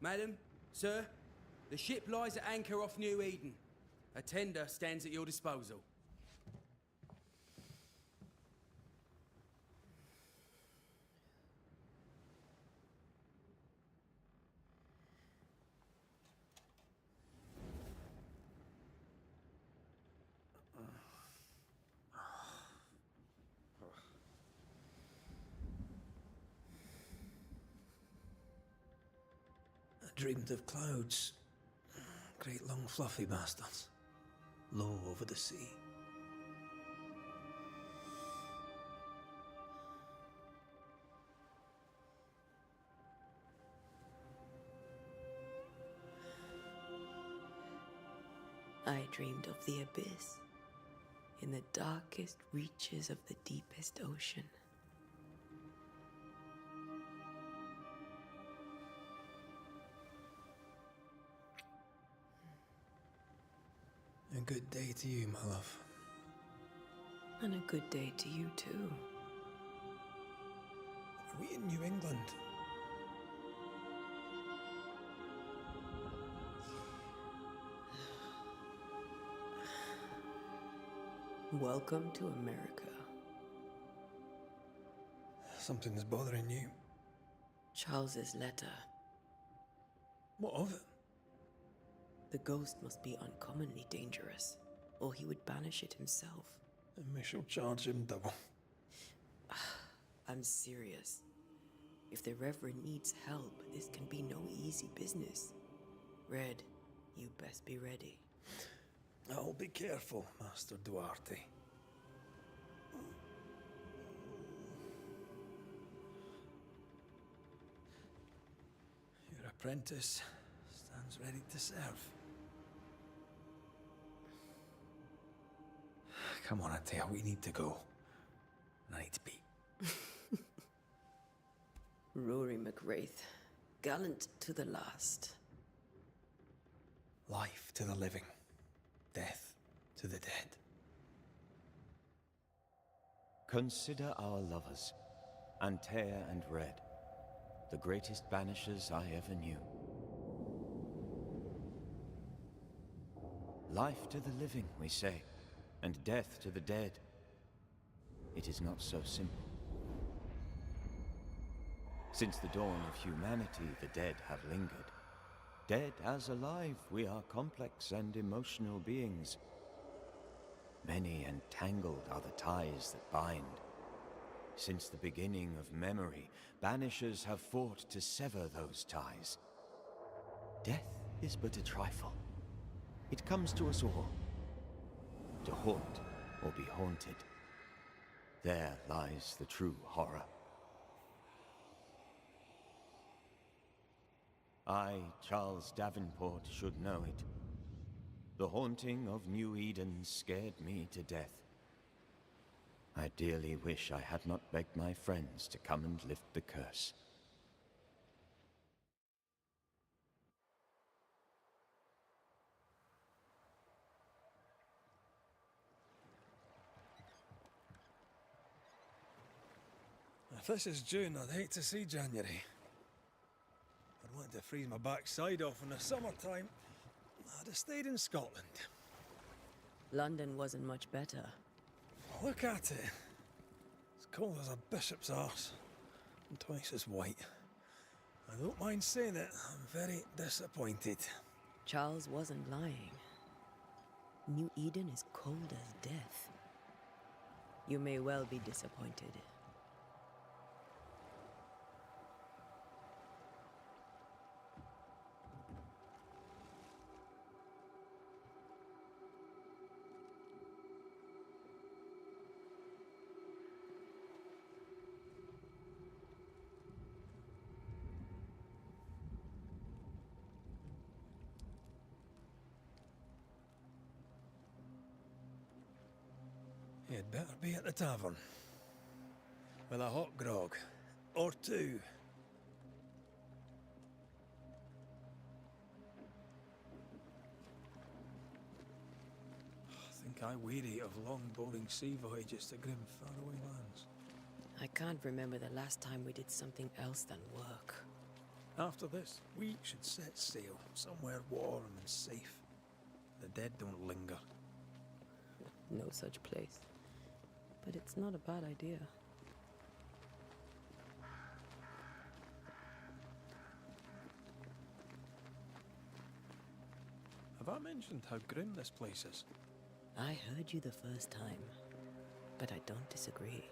Madam, sir, the ship lies at anchor off New Eden. A tender stands at your disposal. I dreamed of clouds. Great long fluffy bastards. Low over the sea. I dreamed of the abyss, in the darkest reaches of the deepest ocean. A good day to you, my love. And a good day to you too. Are we in New England? Welcome to America. Something's bothering you. Charles's letter. What of it? The ghost must be uncommonly dangerous, or he would banish it himself. And we shall charge him double. I'm serious. If the Reverend needs help, this can be no easy business. Red, you best be ready. I'll be careful, Master Duarte. Your apprentice stands ready to serve. Come on, Atea, we need to go. I need to pee. Rory McWraith, gallant to the last. Life to the living, death to the dead. Consider our lovers, Antea and Red, the greatest banishers I ever knew. Life to the living, we say, and death to the dead. It is not so simple. Since the dawn of humanity, the dead have lingered. Dead as alive, we are complex and emotional beings. Many and tangled are the ties that bind. Since the beginning of memory, banishers have fought to sever those ties. Death is but a trifle. It comes to us all. To haunt or be haunted. There lies the true horror. I, Charles Davenport, should know it. The haunting of New Eden scared me to death. I dearly wish I had not begged my friends to come and lift the curse. If this is June, I'd hate to see January. I'd want to freeze my backside off in the summertime. I'd have stayed in Scotland. London wasn't much better. Look at it. As cold as a bishop's arse. And twice as white. I don't mind saying it, I'm very disappointed. Charles wasn't lying. New Eden is cold as death. You may well be disappointed. You'd better be at the tavern. With a hot grog. Or two. I think I weary of long, boring sea voyages to grim, faraway lands. I can't remember the last time we did something else than work. After this, we should set sail somewhere warm and safe. The dead don't linger. No such place. But it's not a bad idea. Have I mentioned how grim this place is? I heard you the first time, but I don't disagree.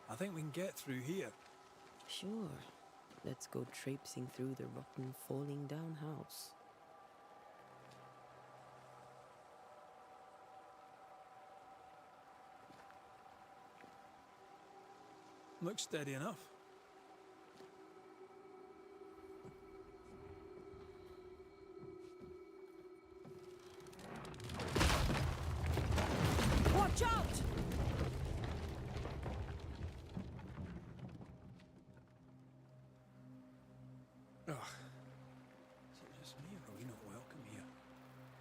I think we can get through here. Sure. Let's go traipsing through the rotten, falling down house. Looks steady enough. Watch out! Ugh. Is it just me, or are we not welcome here?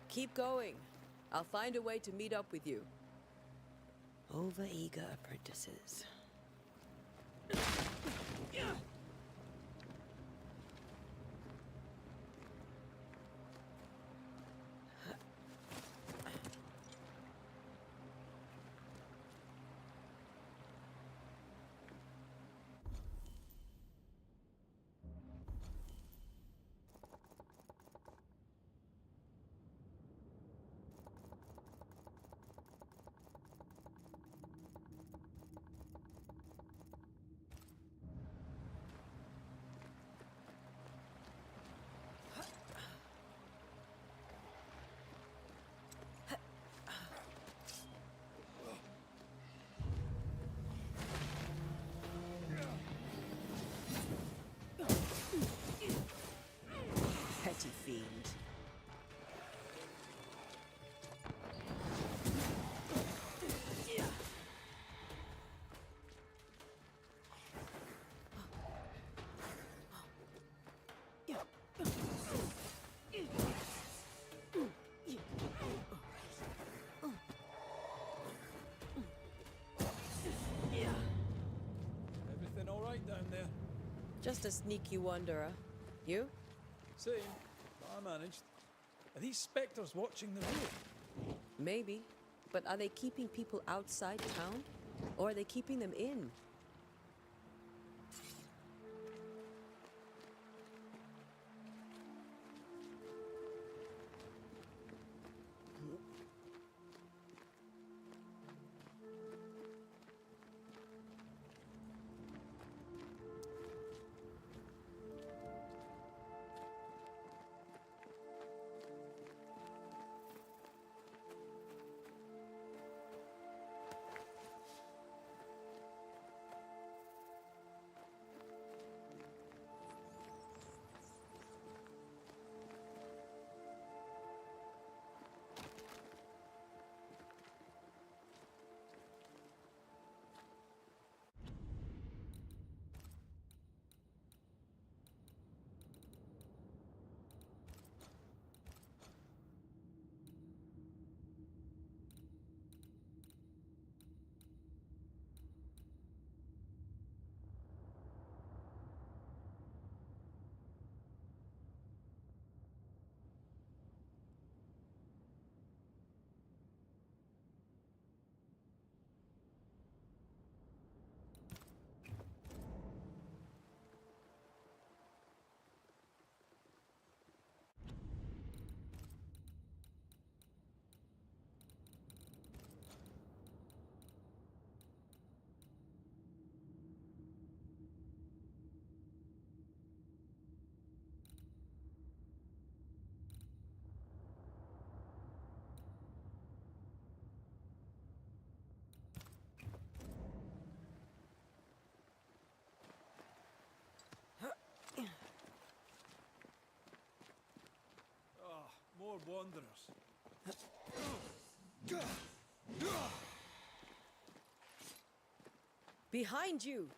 Keep going. I'll find a way to meet up with you. Overeager apprentices. Petty fiend. Everything all right down there? Just a sneaky wanderer. You? Same, but I managed. Are these spectres watching the road? Maybe. But are they keeping people outside town? Or are they keeping them in? more wanderers. Behind you!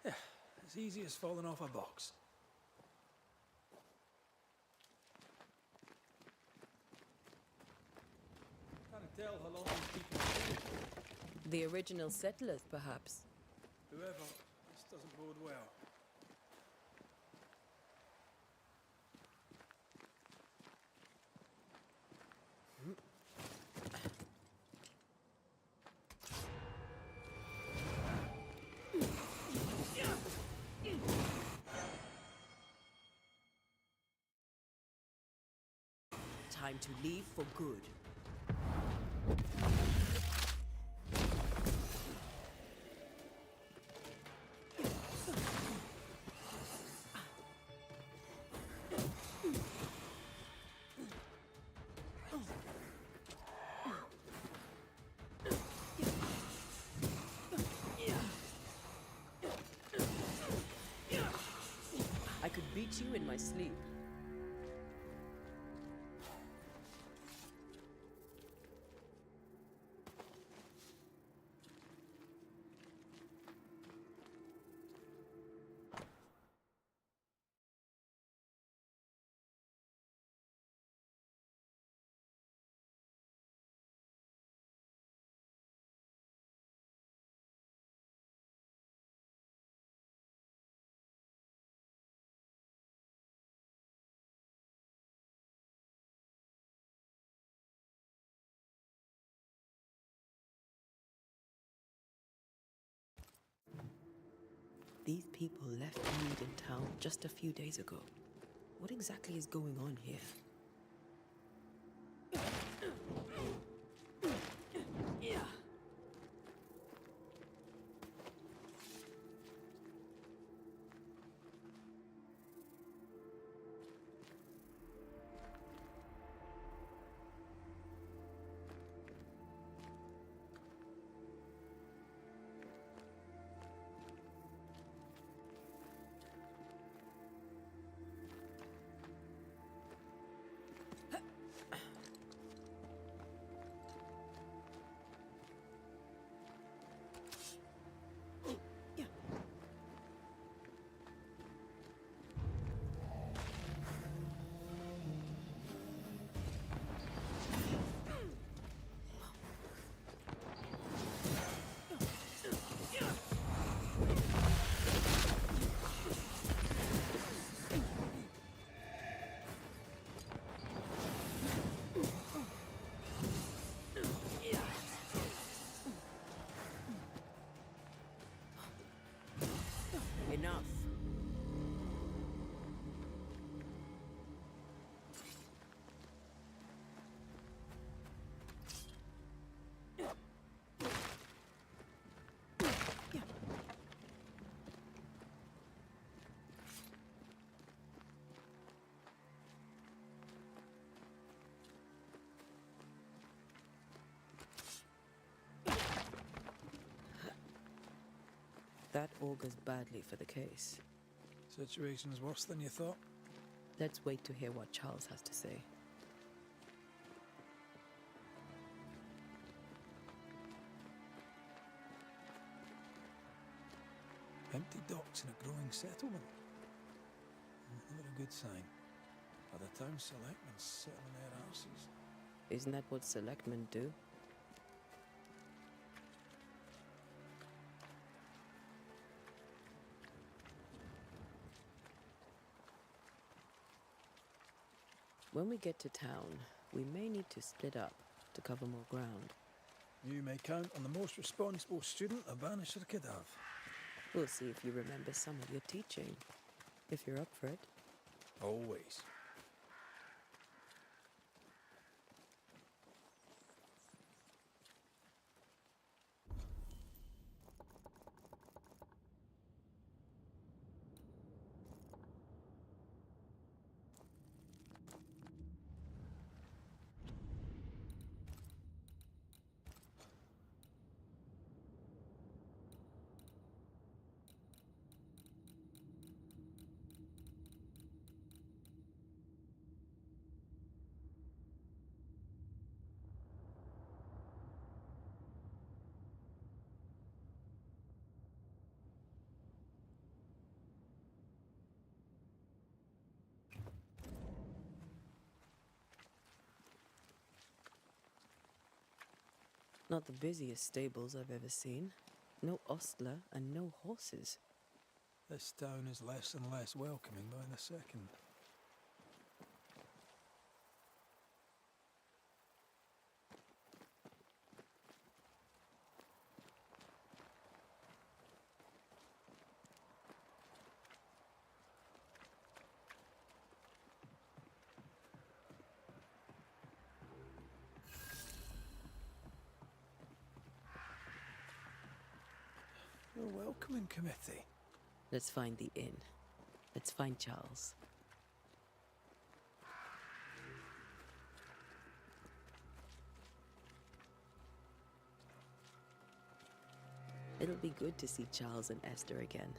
Yeah, as easy as falling off a box. Can't tell how long these people stayed. The original settlers, perhaps. Whoever, this doesn't bode well. Time to leave for good. I could beat you in my sleep. These people left Mead in town just a few days ago. What exactly is going on here? Enough. That augurs badly for the case. Situation's worse than you thought. Let's wait to hear what Charles has to say. Empty docks in a growing settlement. Never a good sign. Are the town selectmen settling their arses? Isn't that what selectmen do? When we get to town, we may need to split up to cover more ground. You may count on the most responsible student a Banisher could have. We'll see if you remember some of your teaching, if you're up for it. Always. Not the busiest stables I've ever seen. No ostler and no horses. This town is less and less welcoming by the second. The welcoming committee. Let's find the inn. Let's find Charles. It'll be good to see Charles and Esther again.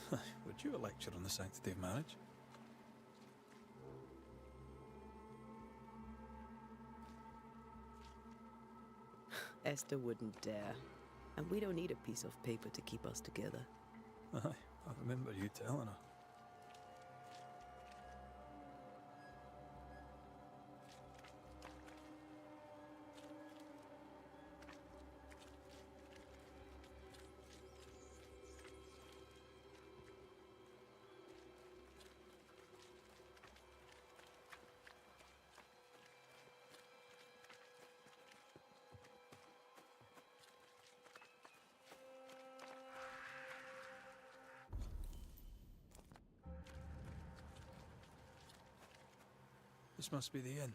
Would you a lecture on the sanctity of marriage? Esther wouldn't dare. And we don't need a piece of paper to keep us together. Aye, I remember you telling her. This must be the inn.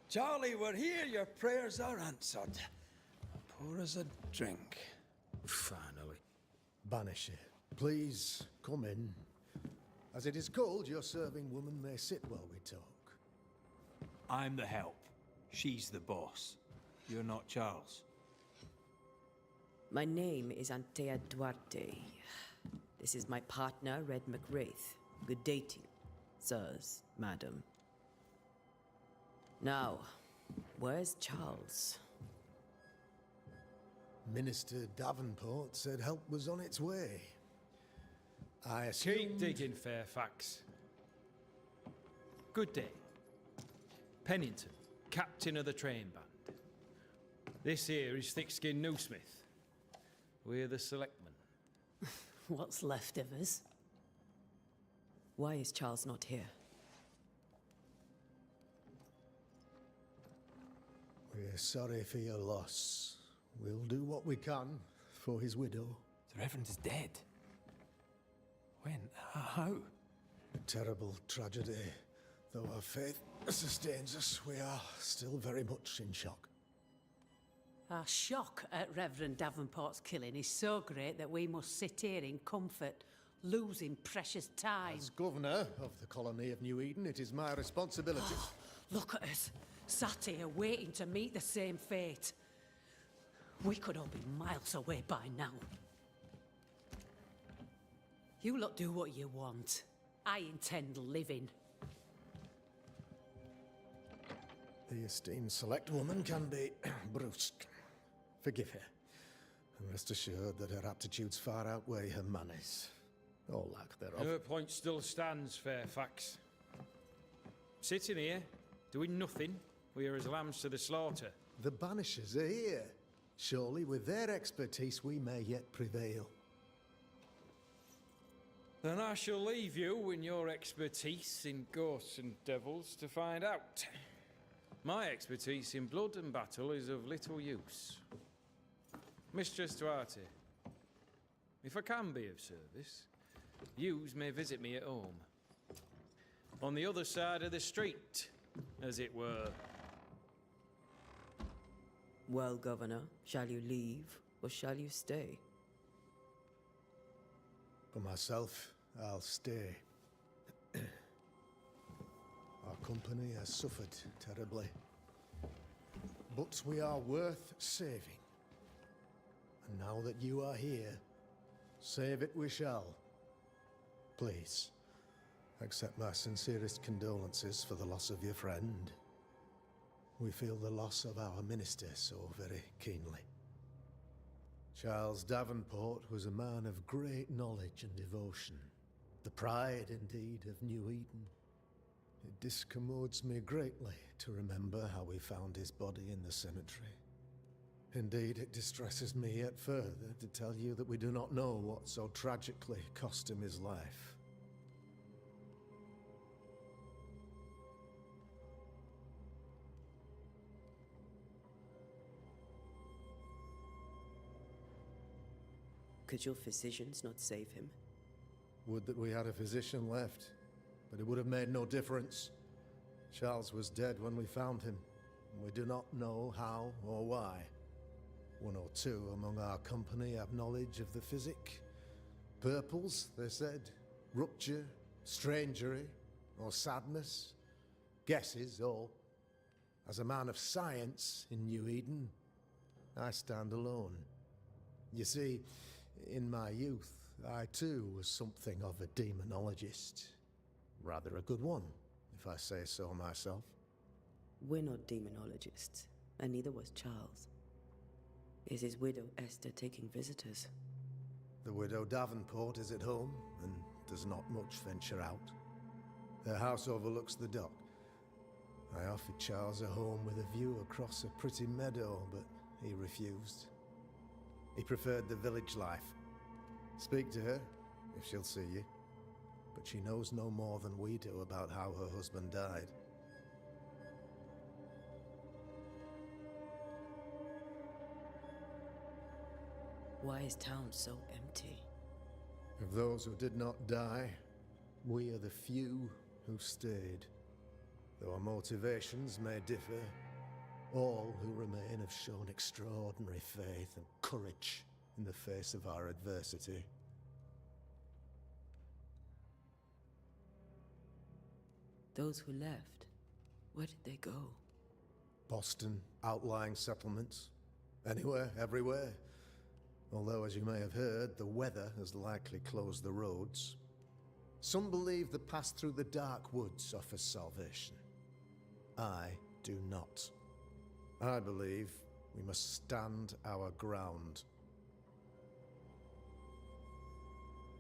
Charlie, we're here. Your prayers are answered. Pour us a drink. Finally. Banisher, please come in. As it is called, your serving woman may sit while we talk. I'm the help. She's the boss. You're not Charles. My name is Antea Duarte. This is my partner, Red McWraith. Good day to you, sirs, madam. Now, where's Charles? Minister Davenport said help was on its way. I assumed... Keep digging, Fairfax. Good day. Pennington, captain of the train band. This here is Thick-Skinned Newsmith. We're the selectmen. What's left of us? Why is Charles not here? We're sorry for your loss. We'll do what we can for his widow. The Reverend is dead. When? How? A terrible tragedy. Though our faith sustains us, we are still very much in shock. Our shock at Reverend Davenport's killing is so great that we must sit here in comfort, losing precious time. As governor of the colony of New Eden, it is my responsibility. Look at us, sat here waiting to meet the same fate. We could all be miles away by now. You lot do what you want. I intend living. The esteemed select woman can be brusque. Forgive her. And rest assured that her aptitudes far outweigh her manners. Or lack thereof. Her point still stands, Fairfax. Sitting here, doing nothing, we are as lambs to the slaughter. The Banishers are here. Surely with their expertise we may yet prevail. Then I shall leave you and your expertise in ghosts and devils to find out. My expertise in blood and battle is of little use. Mistress Duarte, if I can be of service, yous may visit me at home. On the other side of the street, as it were. Well, Governor, shall you leave or shall you stay? For myself, I'll stay. Our company has suffered terribly. But we are worth saving. And now that you are here, save it we shall. Please, Accept my sincerest condolences for the loss of your friend. We feel the loss of our minister so very keenly. Charles Davenport was a man of great knowledge and devotion, the pride indeed of New Eden. It discommodes me greatly to remember how we found his body in the cemetery. Indeed, it distresses me yet further to tell you that we do not know what so tragically cost him his life. Could your physicians not save him? Would that we had a physician left, but it would have made no difference. Charles was dead when we found him, and we do not know how or why. One or two among our company have knowledge of the physic. Purples, they said, rupture, strangery, or sadness. Guesses, all. As a man of science in New Eden, I stand alone. You see, in my youth, I too was something of a demonologist. Rather a good one, if I say so myself. We're not demonologists, and neither was Charles. Is his widow Esther taking visitors? The widow Davenport is at home and does not much venture out. Her house overlooks the dock. I offered Charles a home with a view across a pretty meadow, but he refused. He preferred the village life. Speak to her, if she'll see you. But she knows no more than we do about how her husband died. Why is town so empty? Of those who did not die, we are the few who stayed. Though our motivations may differ, all who remain have shown extraordinary faith and courage in the face of our adversity. Those who left, where did they go? Boston, outlying settlements. Anywhere, everywhere. Although, as you may have heard, the weather has likely closed the roads. Some believe the path through the dark woods offers salvation. I do not. I believe we must stand our ground.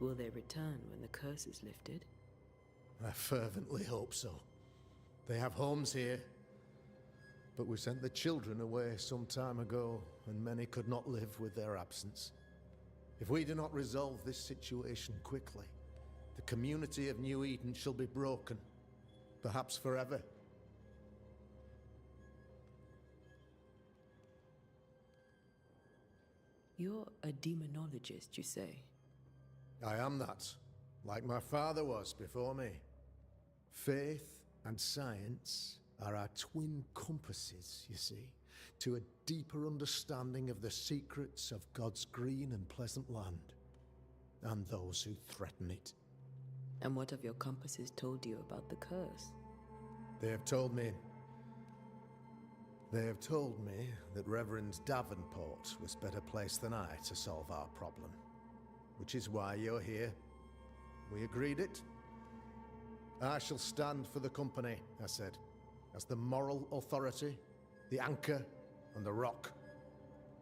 Will they return when the curse is lifted? I fervently hope so. They have homes here. But we sent the children away some time ago, and many could not live with their absence. If we do not resolve this situation quickly, the community of New Eden shall be broken, perhaps forever. You're a demonologist, you say? I am that, like my father was before me. Faith and science are our twin compasses, you see, to a deeper understanding of the secrets of God's green and pleasant land, and those who threaten it. And what have your compasses told you about the curse? They have told me that Reverend Davenport was better placed than I to solve our problem, which is why you're here. We agreed it. I shall stand for the company, I said, as the moral authority, the anchor, and the rock,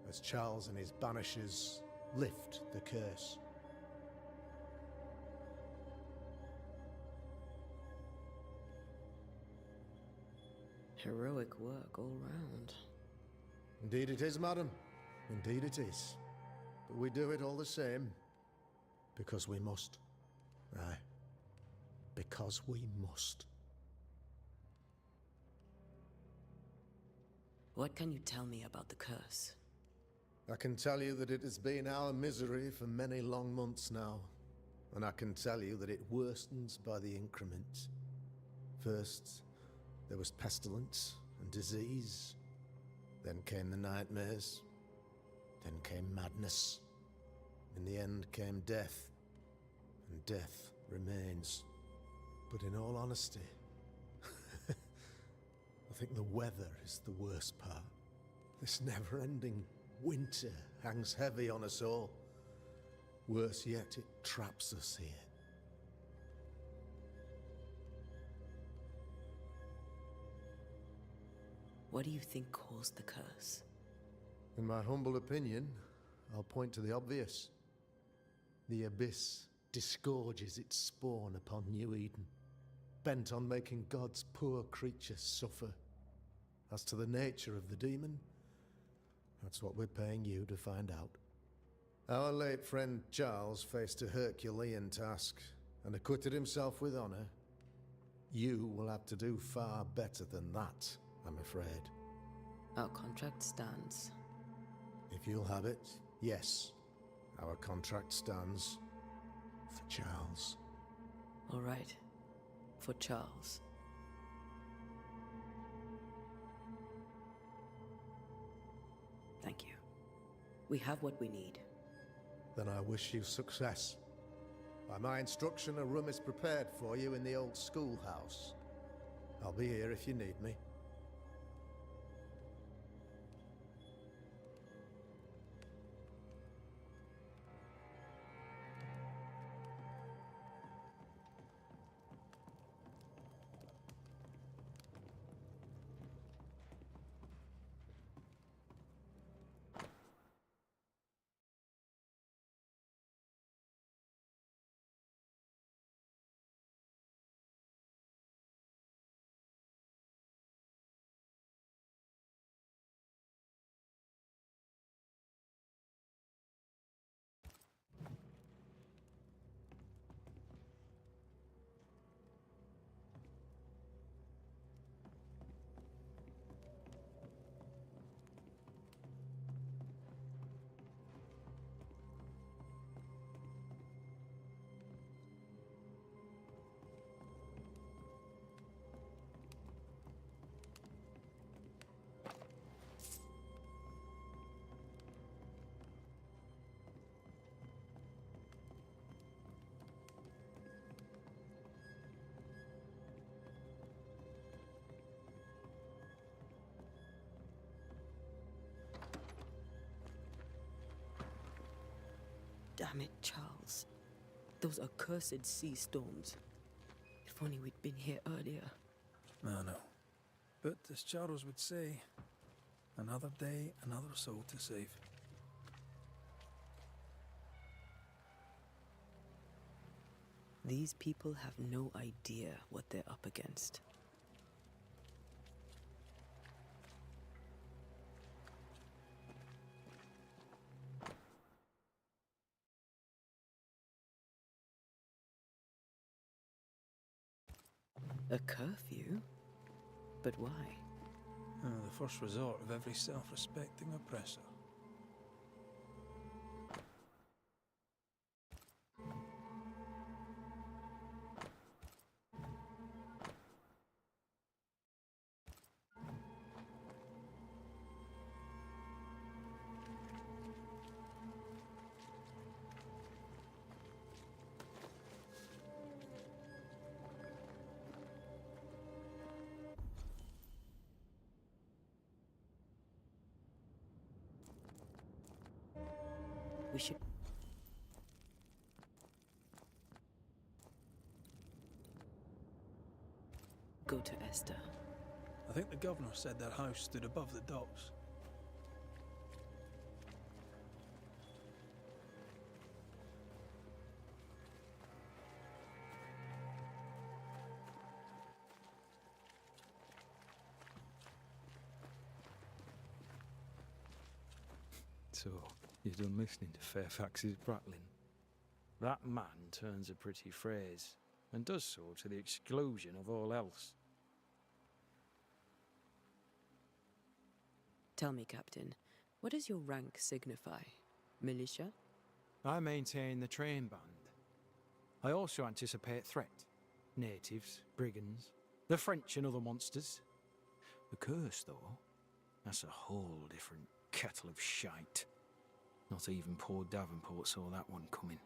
as Charles and his Banishers lift the curse. Heroic work all round. Indeed it is, madam. Indeed it is. But we do it all the same, because we must. Aye. Because we must. What can you tell me about the curse? I can tell you that it has been our misery for many long months now, and I can tell you that it worstens by the increment. First, there was pestilence and disease. Then came the nightmares. Then came madness. In the end came death, and death remains. But in all honesty, I think the weather is the worst part. This never-ending winter hangs heavy on us all. Worse yet, it traps us here. What do you think caused the curse? In my humble opinion, I'll point to the obvious. The Abyss disgorges its spawn upon New Eden, bent on making God's poor creatures suffer. As to the nature of the demon, that's what we're paying you to find out. Our late friend Charles faced a Herculean task and acquitted himself with honor. You will have to do far better than that, I'm afraid. Our contract stands. If you'll have it, yes, our contract stands for Charles. All right. For Charles. Thank you. We have what we need. Then I wish you success. By my instruction, a room is prepared for you in the old schoolhouse. I'll be here if you need me. Damn it, Charles. Those accursed sea storms. If only we'd been here earlier. I know. But as Charles would say, another day, another soul to save. These people have no idea what they're up against. A curfew? But why? The first resort of every self-respecting oppressor. We should... go to Esther. I think the governor said their house stood above the docks. So, you're done listening to Fairfax's prattling. That man turns a pretty phrase, and does so to the exclusion of all else. Tell me, Captain, what does your rank signify? Militia? I maintain the train band. I also anticipate threat. Natives, brigands, the French and other monsters. The curse, though, that's a whole different kettle of shite. Not even poor Davenport saw that one coming.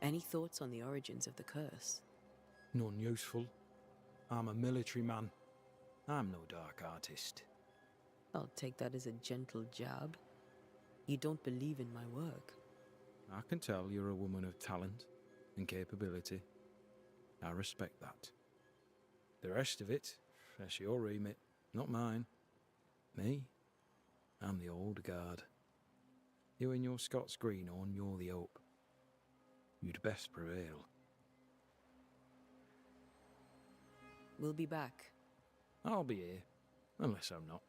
Any thoughts on the origins of the curse? None useful. I'm a military man. I'm no dark artist. I'll take that as a gentle jab. You don't believe in my work. I can tell you're a woman of talent and capability. I respect that. The rest of it, that's your remit, not mine. Me? I'm the old guard. You and your Scots greenhorn, you're the hope. You'd best prevail. We'll be back. I'll be here, unless I'm not.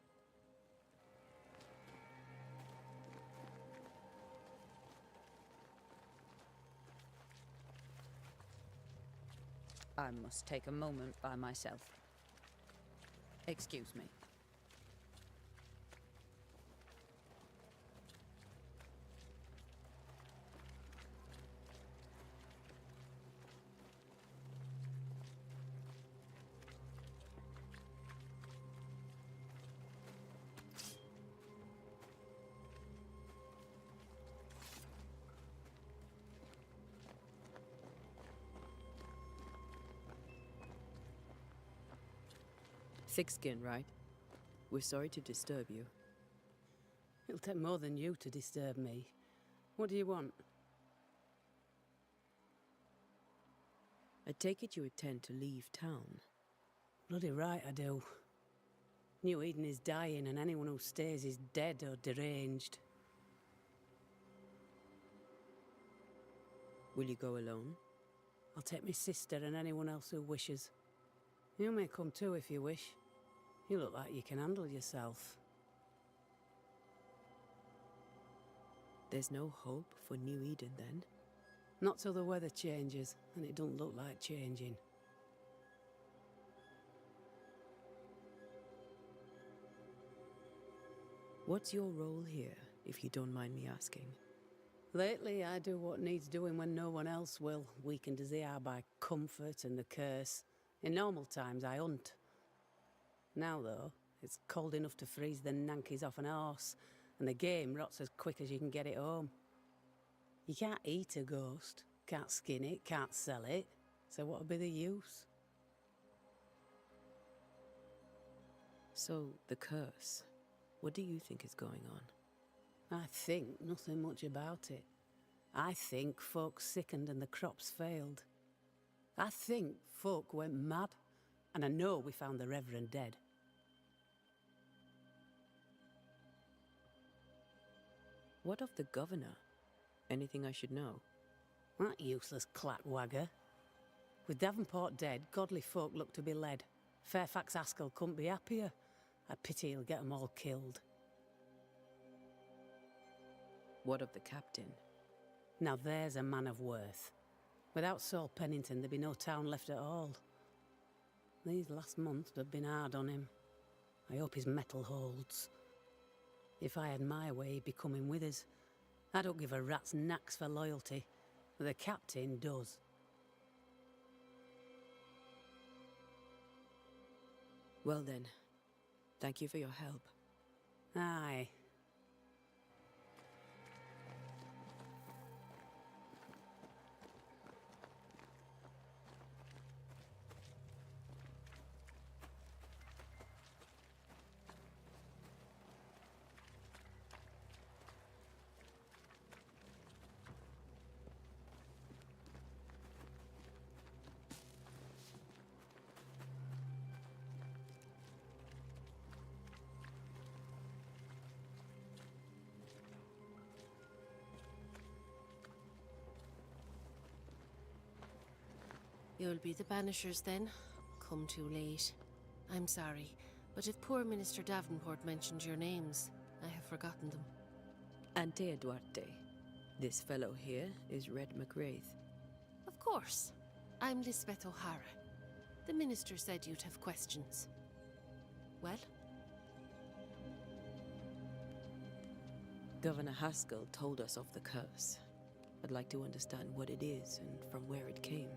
I must take a moment by myself. Excuse me. Thick skin, right? We're sorry to disturb you. It'll take more than you to disturb me. What do you want? I take it you intend to leave town. Bloody right I do. New Eden is dying and anyone who stays is dead or deranged. Will you go alone? I'll take my sister and anyone else who wishes. You may come too if you wish. You look like you can handle yourself. There's no hope for New Eden then? Not till the weather changes, and it don't look like changing. What's your role here, if you don't mind me asking? Lately, I do what needs doing when no one else will, weakened as they are by comfort and the curse. In normal times, I hunt. Now, though, it's cold enough to freeze the nankies off an horse, and the game rots as quick as you can get it home. You can't eat a ghost, can't skin it, can't sell it, so what would be the use? So, the curse. What do you think is going on? I think nothing much about it. I think folk sickened and the crops failed. I think folk went mad, and I know we found the Reverend dead. What of the governor? Anything I should know? That useless clackwagger. With Davenport dead, godly folk look to be led. Fairfax Askell couldn't be happier. I pity he'll get 'em all killed. What of the captain? Now there's a man of worth. Without Saul Pennington, there'd be no town left at all. These last months have been hard on him. I hope his mettle holds. If I had my way, he'd be coming with us. I don't give a rat's knacks for loyalty, but the captain does. Well then, thank you for your help. Aye. You'll be the Banishers then? Come too late. I'm sorry, but if poor Minister Davenport mentioned your names, I have forgotten them. Antea Duarte. This fellow here is Red McWraith. Of course. I'm Lisbeth O'Hara. The minister said you'd have questions. Well? Governor Haskell told us of the curse. I'd like to understand what it is and from where it came.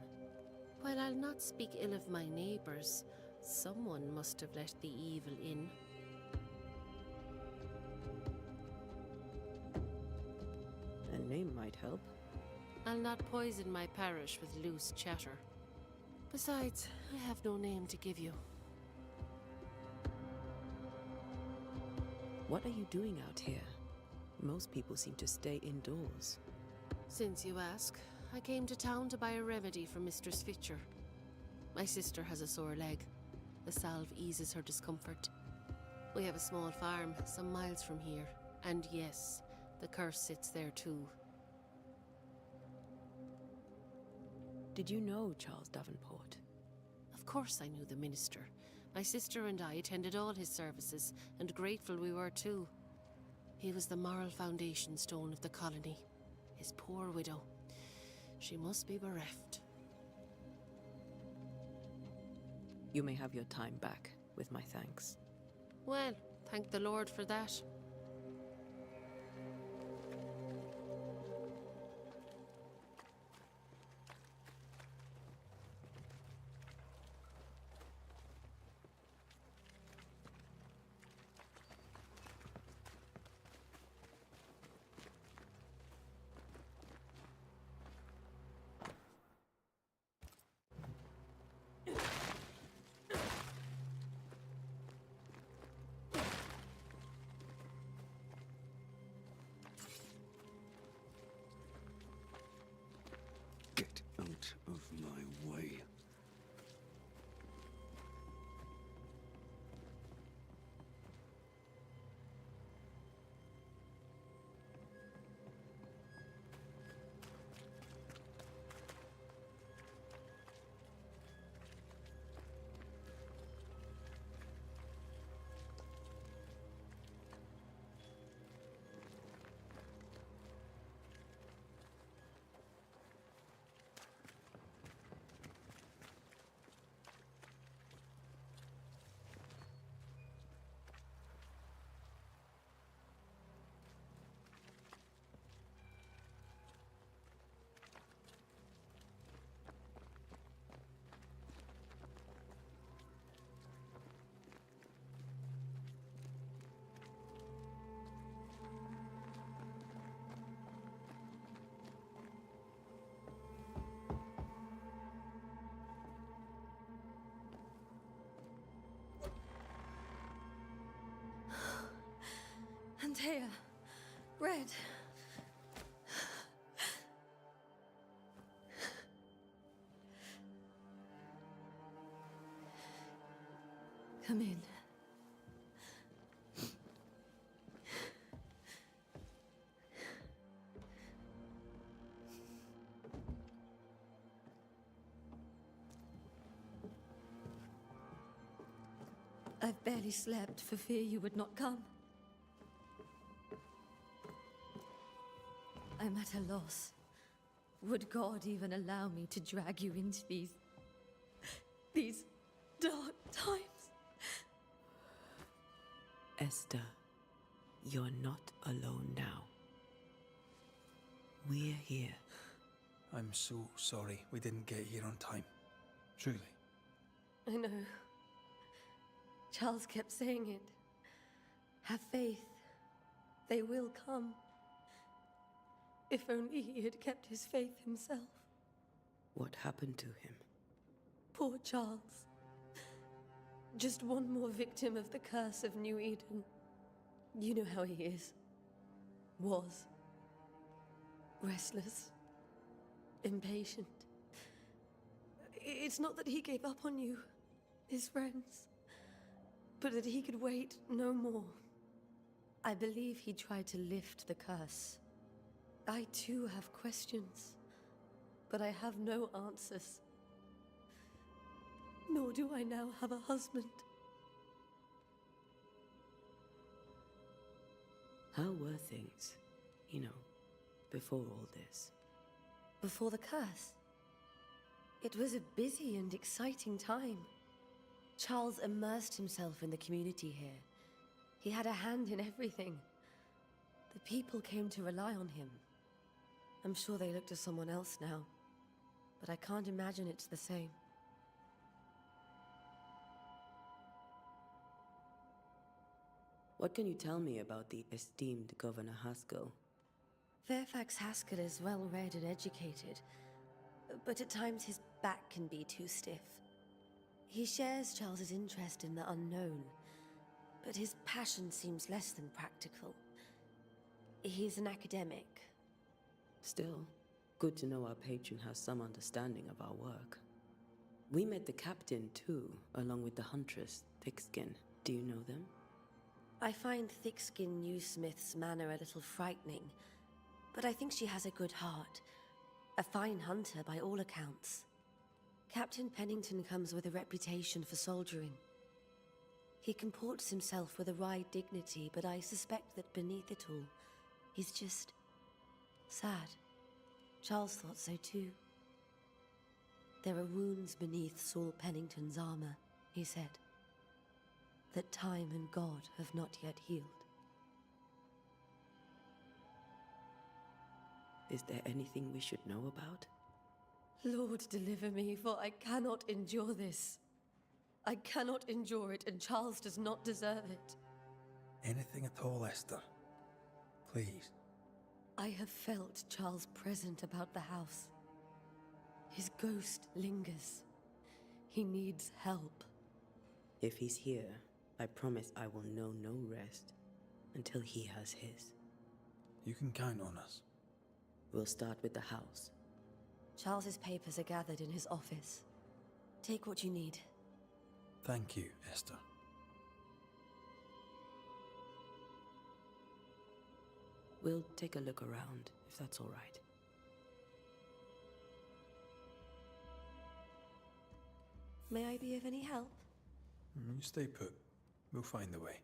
While I'll not speak ill of my neighbours, someone must have let the evil in. A name might help. I'll not poison my parish with loose chatter. Besides, I have no name to give you. What are you doing out here? Most people seem to stay indoors. Since you ask, I came to town to buy a remedy for Mistress Fitcher. My sister has a sore leg. The salve eases her discomfort. We have a small farm, some miles from here. And yes, the curse sits there too. Did you know Charles Davenport? Of course I knew the minister. My sister and I attended all his services, and grateful we were too. He was the moral foundation stone of the colony. His poor widow. She must be bereft. You may have your time back, with my thanks. Well, thank the Lord for that. Get out of my way. Antea, Red. Come in. I've barely slept for fear you would not come. I'm at a loss. Would God even allow me to drag you into these dark times? Esther, you're not alone now. We're here. I'm so sorry we didn't get here on time. Truly. I know. Charles kept saying it. Have faith. They will come. If only he had kept his faith himself. What happened to him? Poor Charles. Just one more victim of the curse of New Eden. You know how he is. Was. Restless. Impatient. It's not that he gave up on you, his friends, but that he could wait no more. I believe he tried to lift the curse. I too have questions, but I have no answers. Nor do I now have a husband. How were things, before all this? Before the curse? It was a busy and exciting time. Charles immersed himself in the community here. He had a hand in everything. The people came to rely on him. I'm sure they look to someone else now, but I can't imagine it's the same. What can you tell me about the esteemed Governor Haskell? Fairfax Haskell is well-read and educated, but at times his back can be too stiff. He shares Charles's interest in the unknown, but his passion seems less than practical. He's an academic. Still, good to know our patron has some understanding of our work. We met the captain, too, along with the huntress, Thickskin. Do you know them? I find Thickskin Newsmith's manner a little frightening, but I think she has a good heart. A fine hunter by all accounts. Captain Pennington comes with a reputation for soldiering. He comports himself with a wry dignity, but I suspect that beneath it all, he's just sad. Charles thought so too. There are wounds beneath Saul Pennington's armor, he said, that time and God have not yet healed. Is there anything we should know about? Lord, deliver me, for I cannot endure this. I cannot endure it, and Charles does not deserve it. Anything at all, Esther. Please. I have felt Charles' present about the house. His ghost lingers. He needs help. If he's here, I promise I will know no rest until he has his. You can count on us. We'll start with the house. Charles's papers are gathered in his office. Take what you need. Thank you, Esther. We'll take a look around, if that's all right. May I be of any help? You stay put. We'll find the way.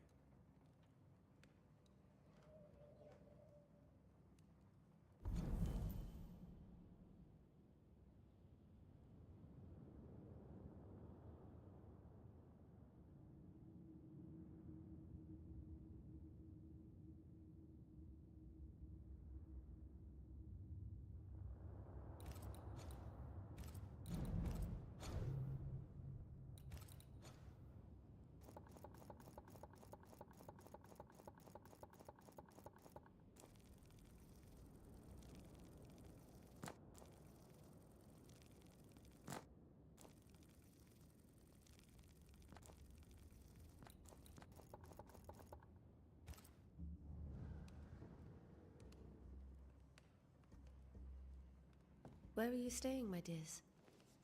Where are you staying, my dears?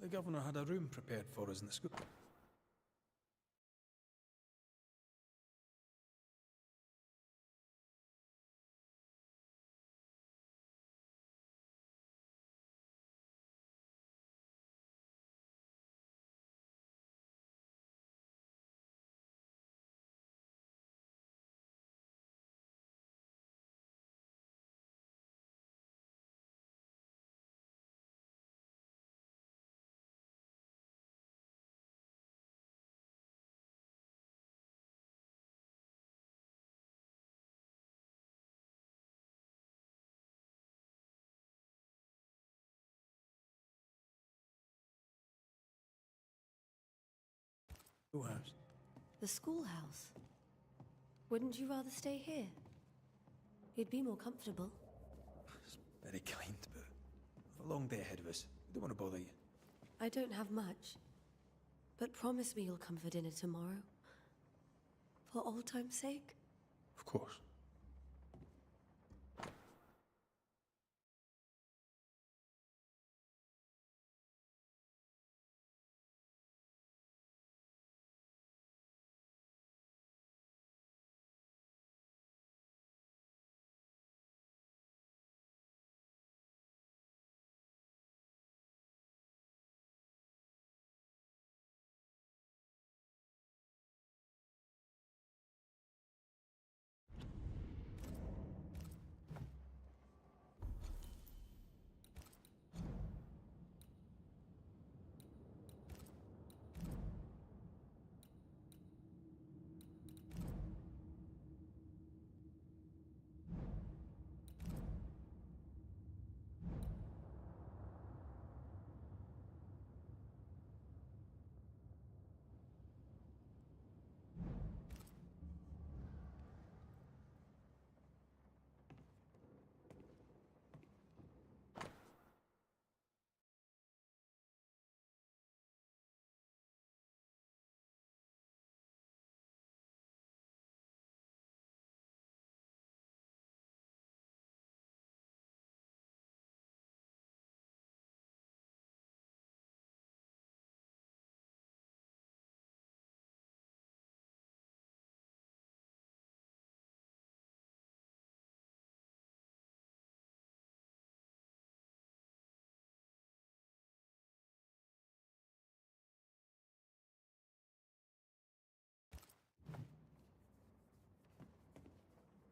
The governor had a room prepared for us in the school. Schoolhouse. The schoolhouse. Wouldn't you rather stay here? You'd be more comfortable. It's very kind, but we've a long day ahead of us. We don't want to bother you. I don't have much. But promise me you'll come for dinner tomorrow. For old time's sake. Of course.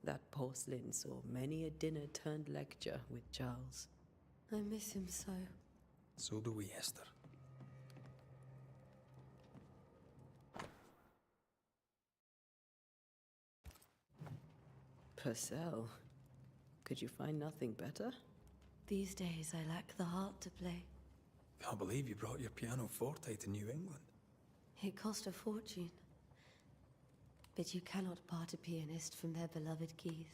That porcelain saw many a dinner-turned-lecture with Charles. I miss him so. So do we, Esther. Purcell, could you find nothing better? These days, I lack the heart to play. Can't believe you brought your pianoforte to New England. It cost a fortune. But you cannot part a pianist from their beloved keys.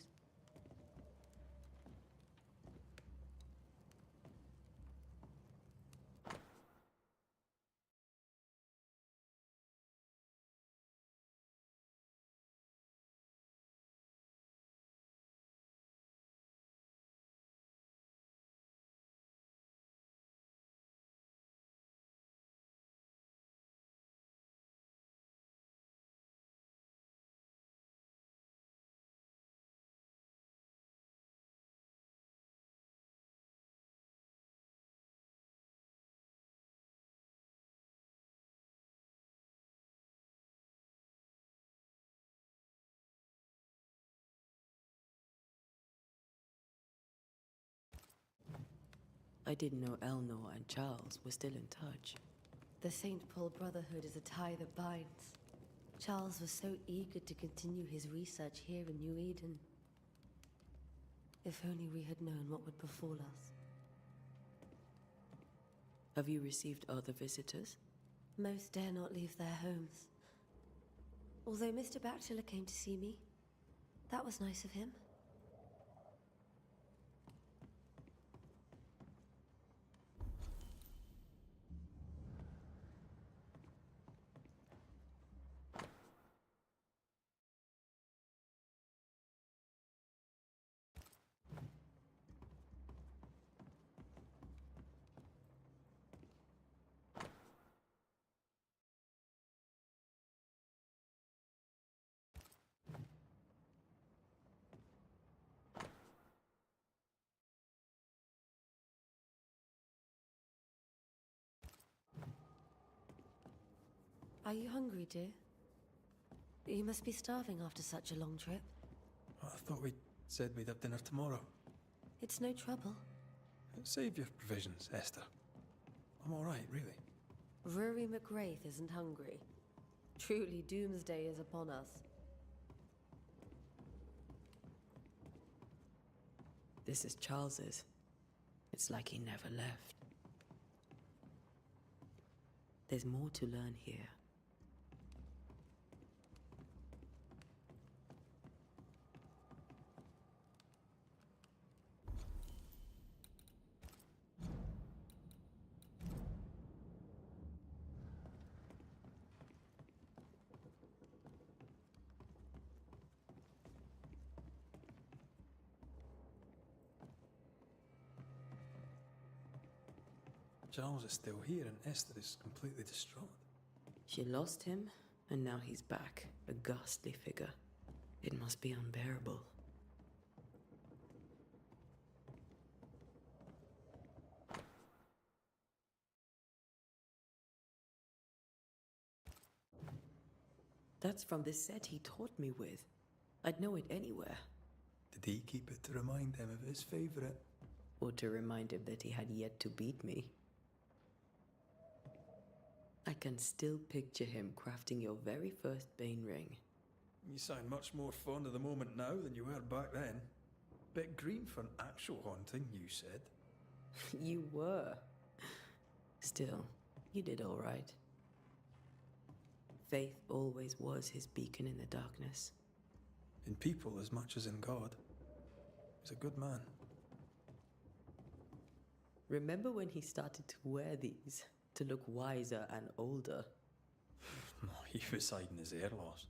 I didn't know Eleanor and Charles were still in touch. The St. Paul Brotherhood is a tie that binds. Charles was so eager to continue his research here in New Eden. If only we had known what would befall us. Have you received other visitors? Most dare not leave their homes. Although Mr. Bachelor came to see me, that was nice of him. Are you hungry, dear? You must be starving after such a long trip. I thought we said we'd have dinner tomorrow. It's no trouble. Save your provisions, Esther. I'm all right, really. Rory McGrath isn't hungry. Truly, doomsday is upon us. This is Charles's. It's like he never left. There's more to learn here. Charles is still here and Esther is completely distraught. She lost him, and now he's back, a ghastly figure. It must be unbearable. That's from the set he taught me with. I'd know it anywhere. Did he keep it to remind him of his favourite? Or to remind him that he had yet to beat me. I can still picture him crafting your very first Bane ring. You sound much more fond of the moment now than you were back then. Bit green for an actual haunting, you said. You were. Still, you did all right. Faith always was his beacon in the darkness. In people as much as in God. He's a good man. Remember when he started to wear these to look wiser and older? He was hiding his hair loss.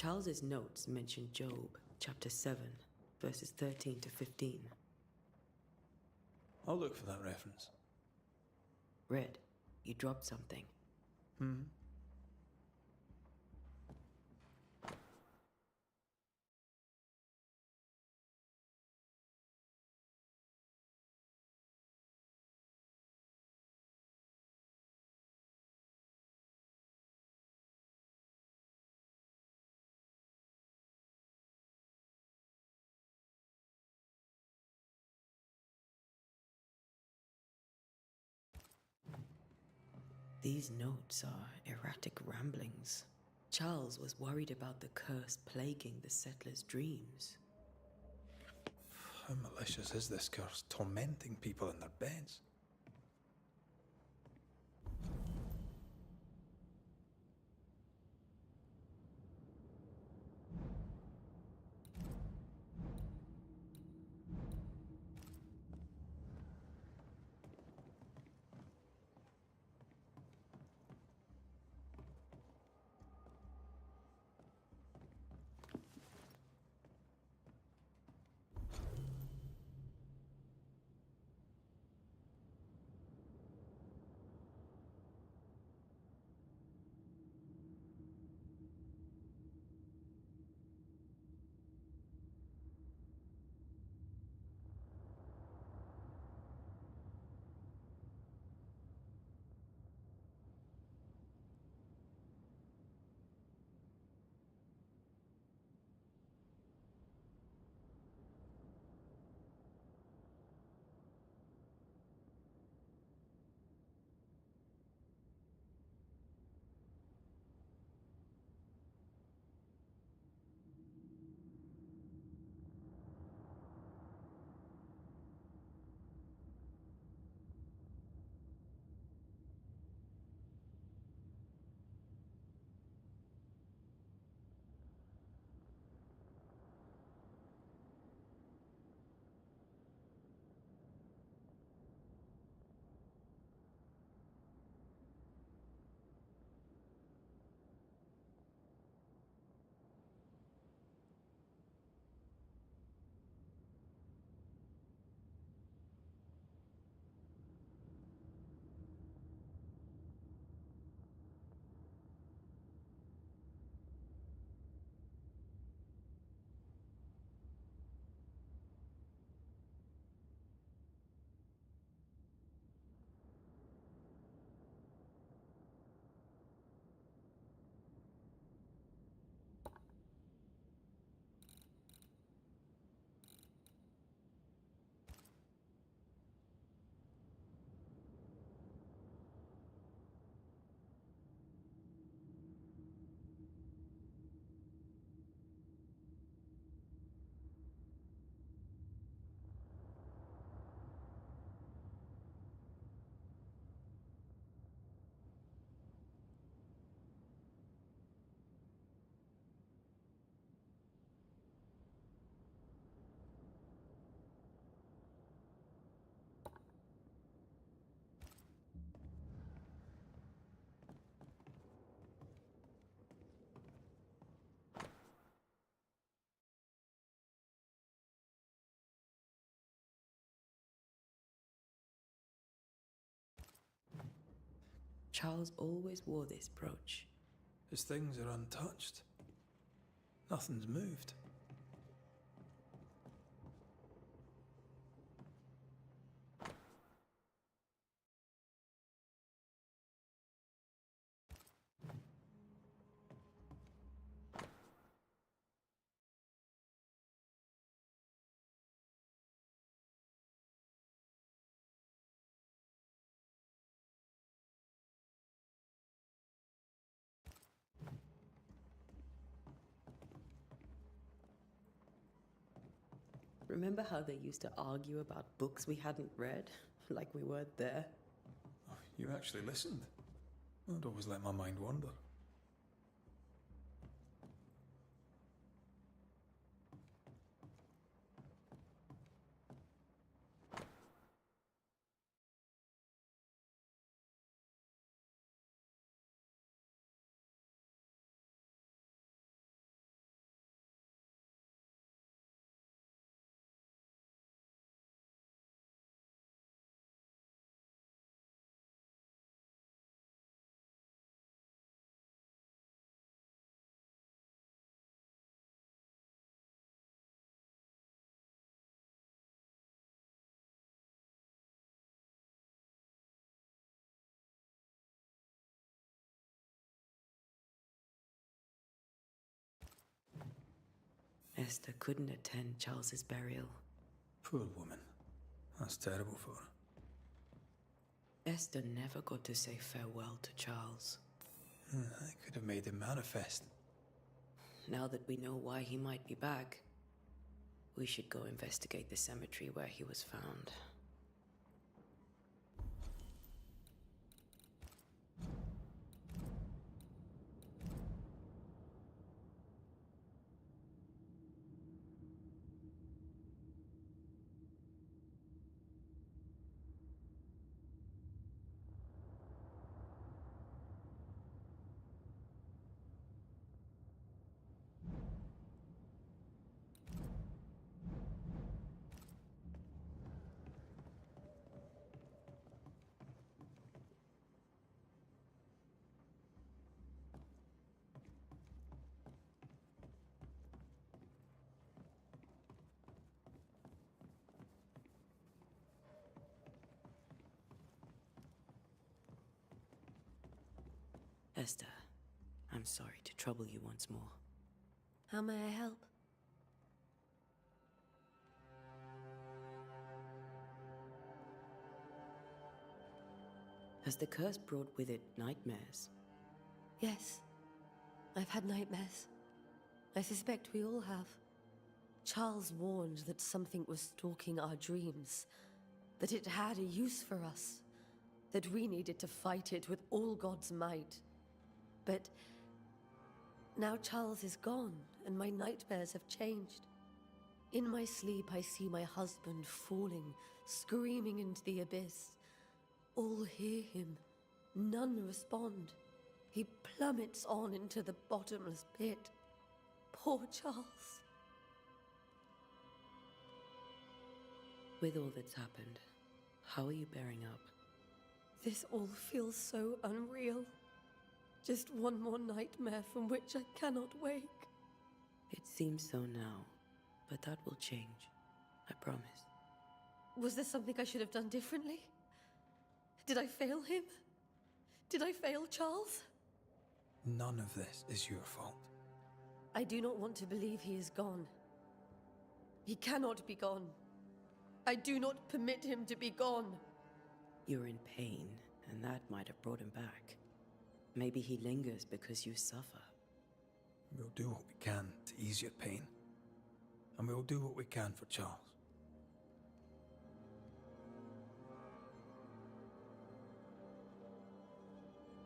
Charles's notes mention Job, chapter 7, verses 13 to 15. I'll look for that reference. Red, you dropped something. These notes are erratic ramblings. Charles was worried about the curse plaguing the settlers' dreams. How malicious is this curse, tormenting people in their beds? Charles always wore this brooch. His things are untouched. Nothing's moved. Remember how they used to argue about books we hadn't read? Like we weren't there? Oh, you actually listened. I'd always let my mind wander. Esther couldn't attend Charles's burial. Poor woman. That's terrible for her. Esther never got to say farewell to Charles. I could have made him manifest. Now that we know why he might be back, we should go investigate the cemetery where he was found. Esther, I'm sorry to trouble you once more. How may I help? Has the curse brought with it nightmares? Yes. I've had nightmares. I suspect we all have. Charles warned that something was stalking our dreams, that it had a use for us, that we needed to fight it with all God's might. But now Charles is gone, and my nightmares have changed. In my sleep, I see my husband falling, screaming into the abyss. All hear him. None respond. He plummets on into the bottomless pit. Poor Charles. With all that's happened, how are you bearing up? This all feels so unreal. Just one more nightmare from which I cannot wake. It seems so now, but that will change. I promise. Was there something I should have done differently? Did I fail him? Did I fail Charles? None of this is your fault. I do not want to believe he is gone. He cannot be gone. I do not permit him to be gone. You're in pain, and that might have brought him back. Maybe he lingers because you suffer. We'll do what we can to ease your pain. And we'll do what we can for Charles.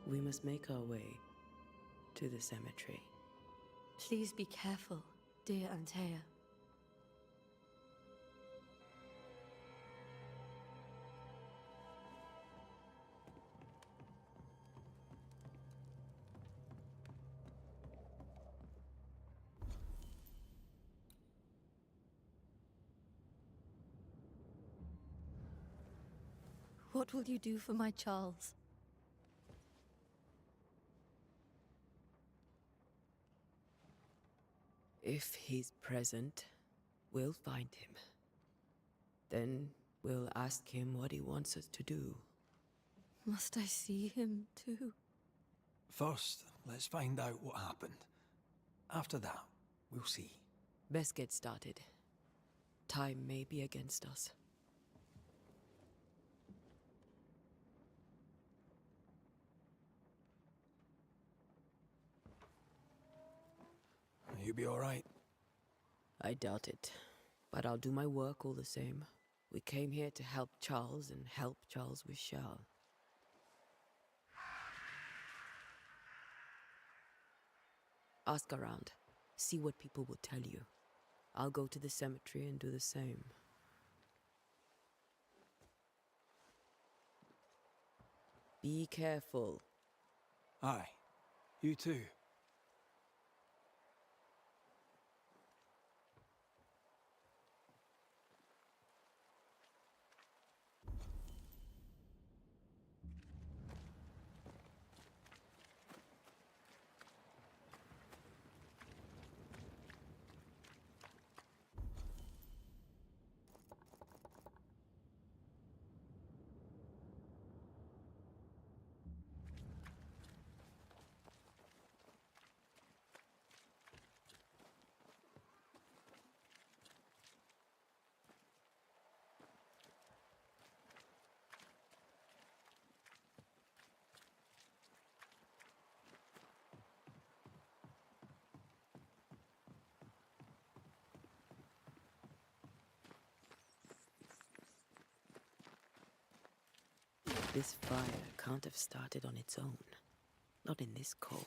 We must make our way to the cemetery. Please be careful, dear Antea. What will you do for my Charles? If he's present, we'll find him. Then we'll ask him what he wants us to do. Must I see him too? First, let's find out what happened. After that, we'll see. Best get started. Time may be against us. You be all right? I doubt it, but I'll do my work all the same. We came here to help Charles and help Charles with Charles. Ask around. See what people will tell you. I'll go to the cemetery and do the same. Be careful. Aye. You too. This fire can't have started on its own. Not in this cold.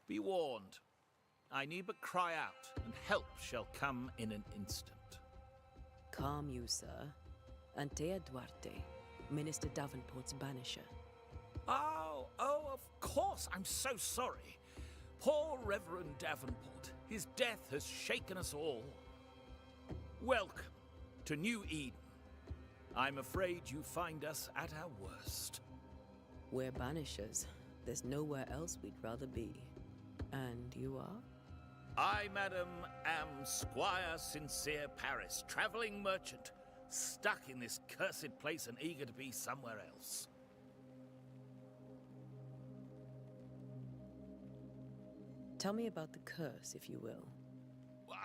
Be warned. I need but cry out, and help shall come in an instant. Calm you, sir. Antea Duarte, Minister Davenport's banisher. Oh, of course. I'm so sorry. Poor Reverend Davenport. His death has shaken us all. Welcome to New Eden. I'm afraid you find us at our worst. We're banishers. There's nowhere else we'd rather be. And you are? I, madam, am Squire Sincere Paris, travelling merchant, stuck in this cursed place and eager to be somewhere else. Tell me about the curse, if you will.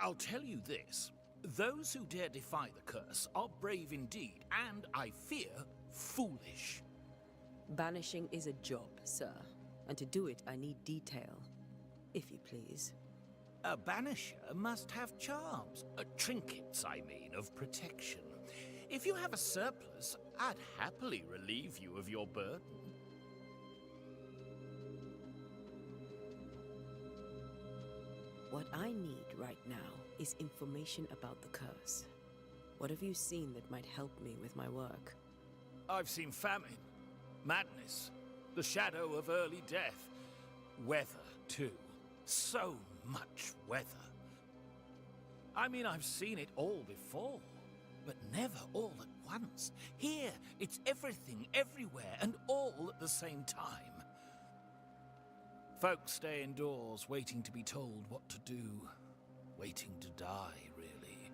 I'll tell you this. Those who dare defy the curse are brave indeed, and, I fear, foolish. Banishing is a job, sir. And to do it, I need detail. If you please. A banisher must have charms. Trinkets, I mean, of protection. If you have a surplus, I'd happily relieve you of your burden. What I need right now is information about the curse. What have you seen that might help me with my work? I've seen famine, madness, the shadow of early death, weather, too. So much weather. I mean, I've seen it all before, but never all at once. Here, it's everything, everywhere, and all at the same time. Folks stay indoors, waiting to be told what to do. Waiting to die, really.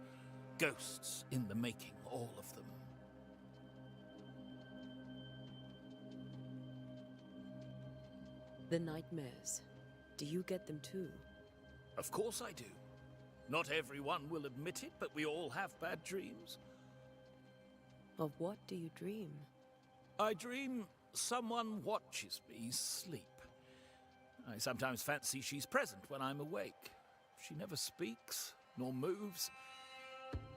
Ghosts in the making, all of them. The nightmares. Do you get them too? Of course I do. Not everyone will admit it, but we all have bad dreams. Of what do you dream? I dream someone watches me sleep. I sometimes fancy she's present when I'm awake. She never speaks, nor moves.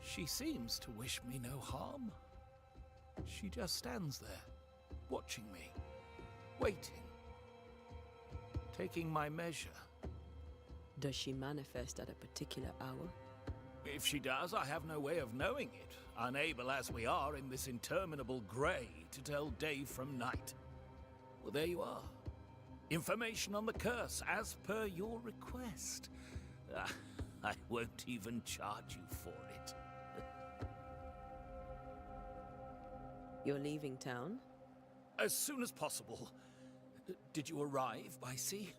She seems to wish me no harm. She just stands there, watching me, waiting, taking my measure. Does she manifest at a particular hour? If she does, I have no way of knowing it, unable as we are in this interminable grey to tell day from night. Well, there you are. Information on the curse, as per your request. I won't even charge you for it. You're leaving town? As soon as possible. Did you arrive by sea?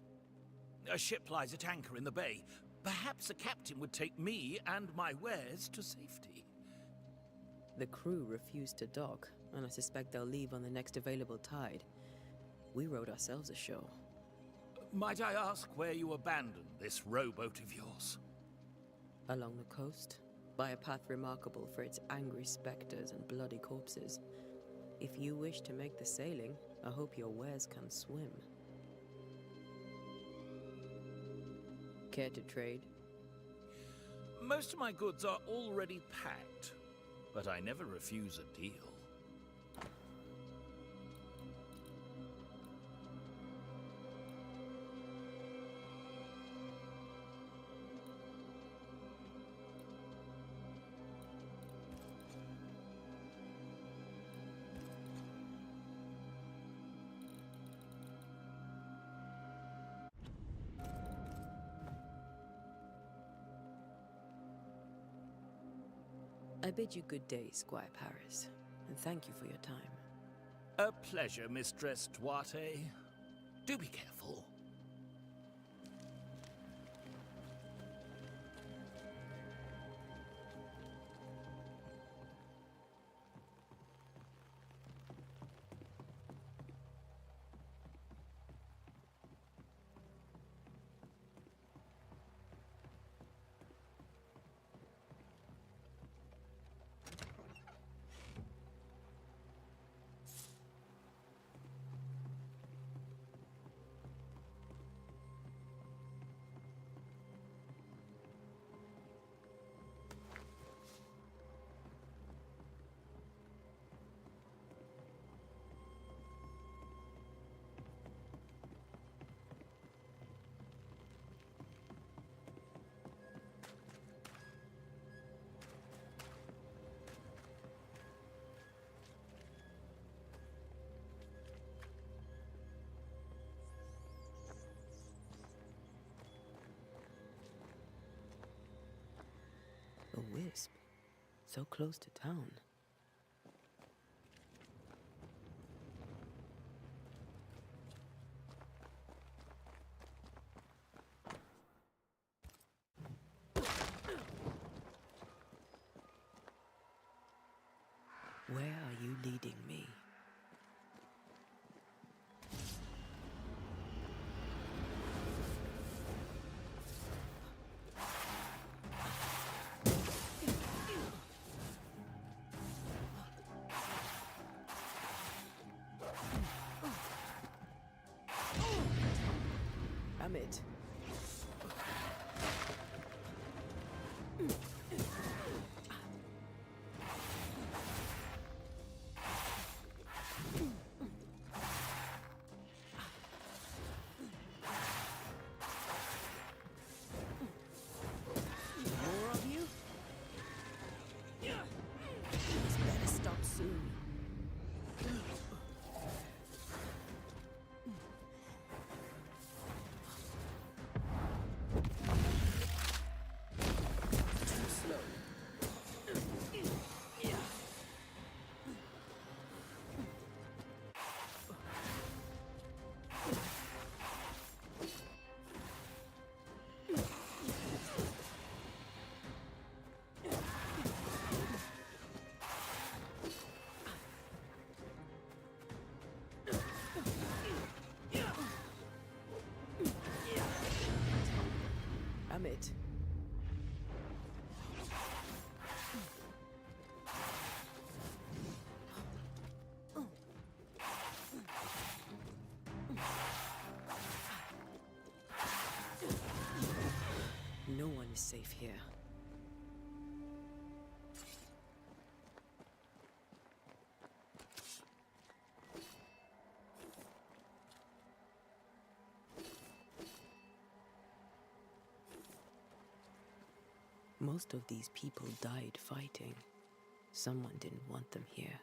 A ship lies at anchor in the bay. Perhaps a captain would take me and my wares to safety. The crew refused to dock, and I suspect they'll leave on the next available tide. We rode ourselves ashore. Might I ask where you abandoned this rowboat of yours? Along the coast, by a path remarkable for its angry specters and bloody corpses. If you wish to make the sailing, I hope your wares can swim. Care to trade? Most of my goods are already packed, but I never refuse a deal. I bid you good day, Squire Paris, and thank you for your time. A pleasure, Mistress Duarte. Do be careful. will-o-wisp, so close to town. Where are you leading me? Amit. More of you? This better stop soon. Too slow. Amit. No one is safe here. Most of these people died fighting. Someone didn't want them here.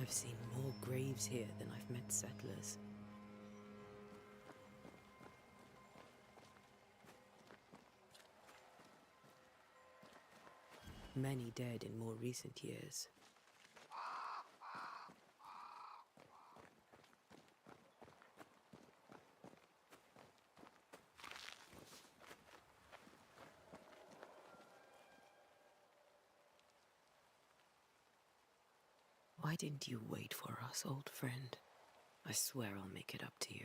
I've seen more graves here than I've met settlers. Many dead in more recent years. Why didn't you wait for us, old friend? I swear I'll make it up to you.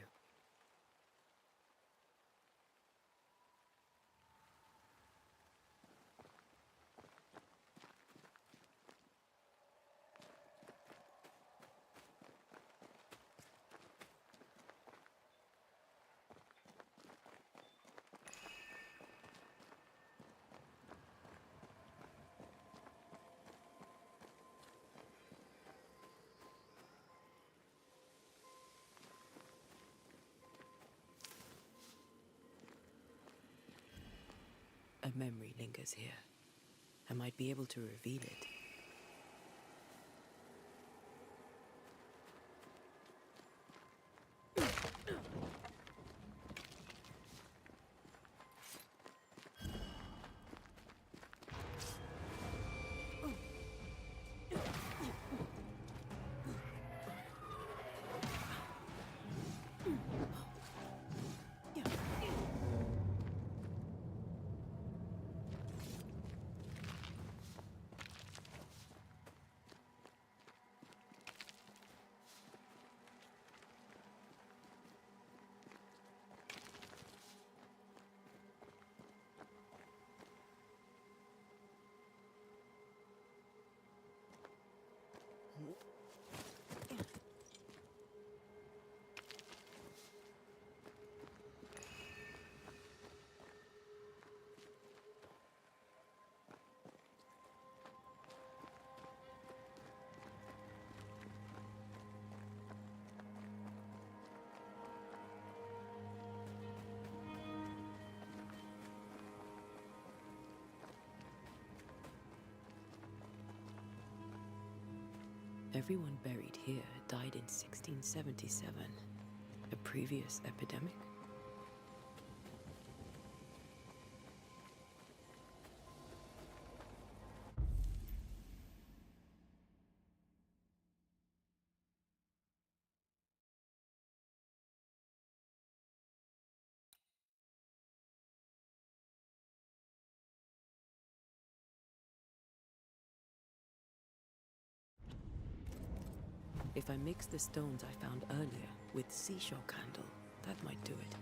A memory lingers here. I might be able to reveal it. Everyone buried here died in 1677. A previous epidemic? If I mix the stones I found earlier with seashore candle, that might do it.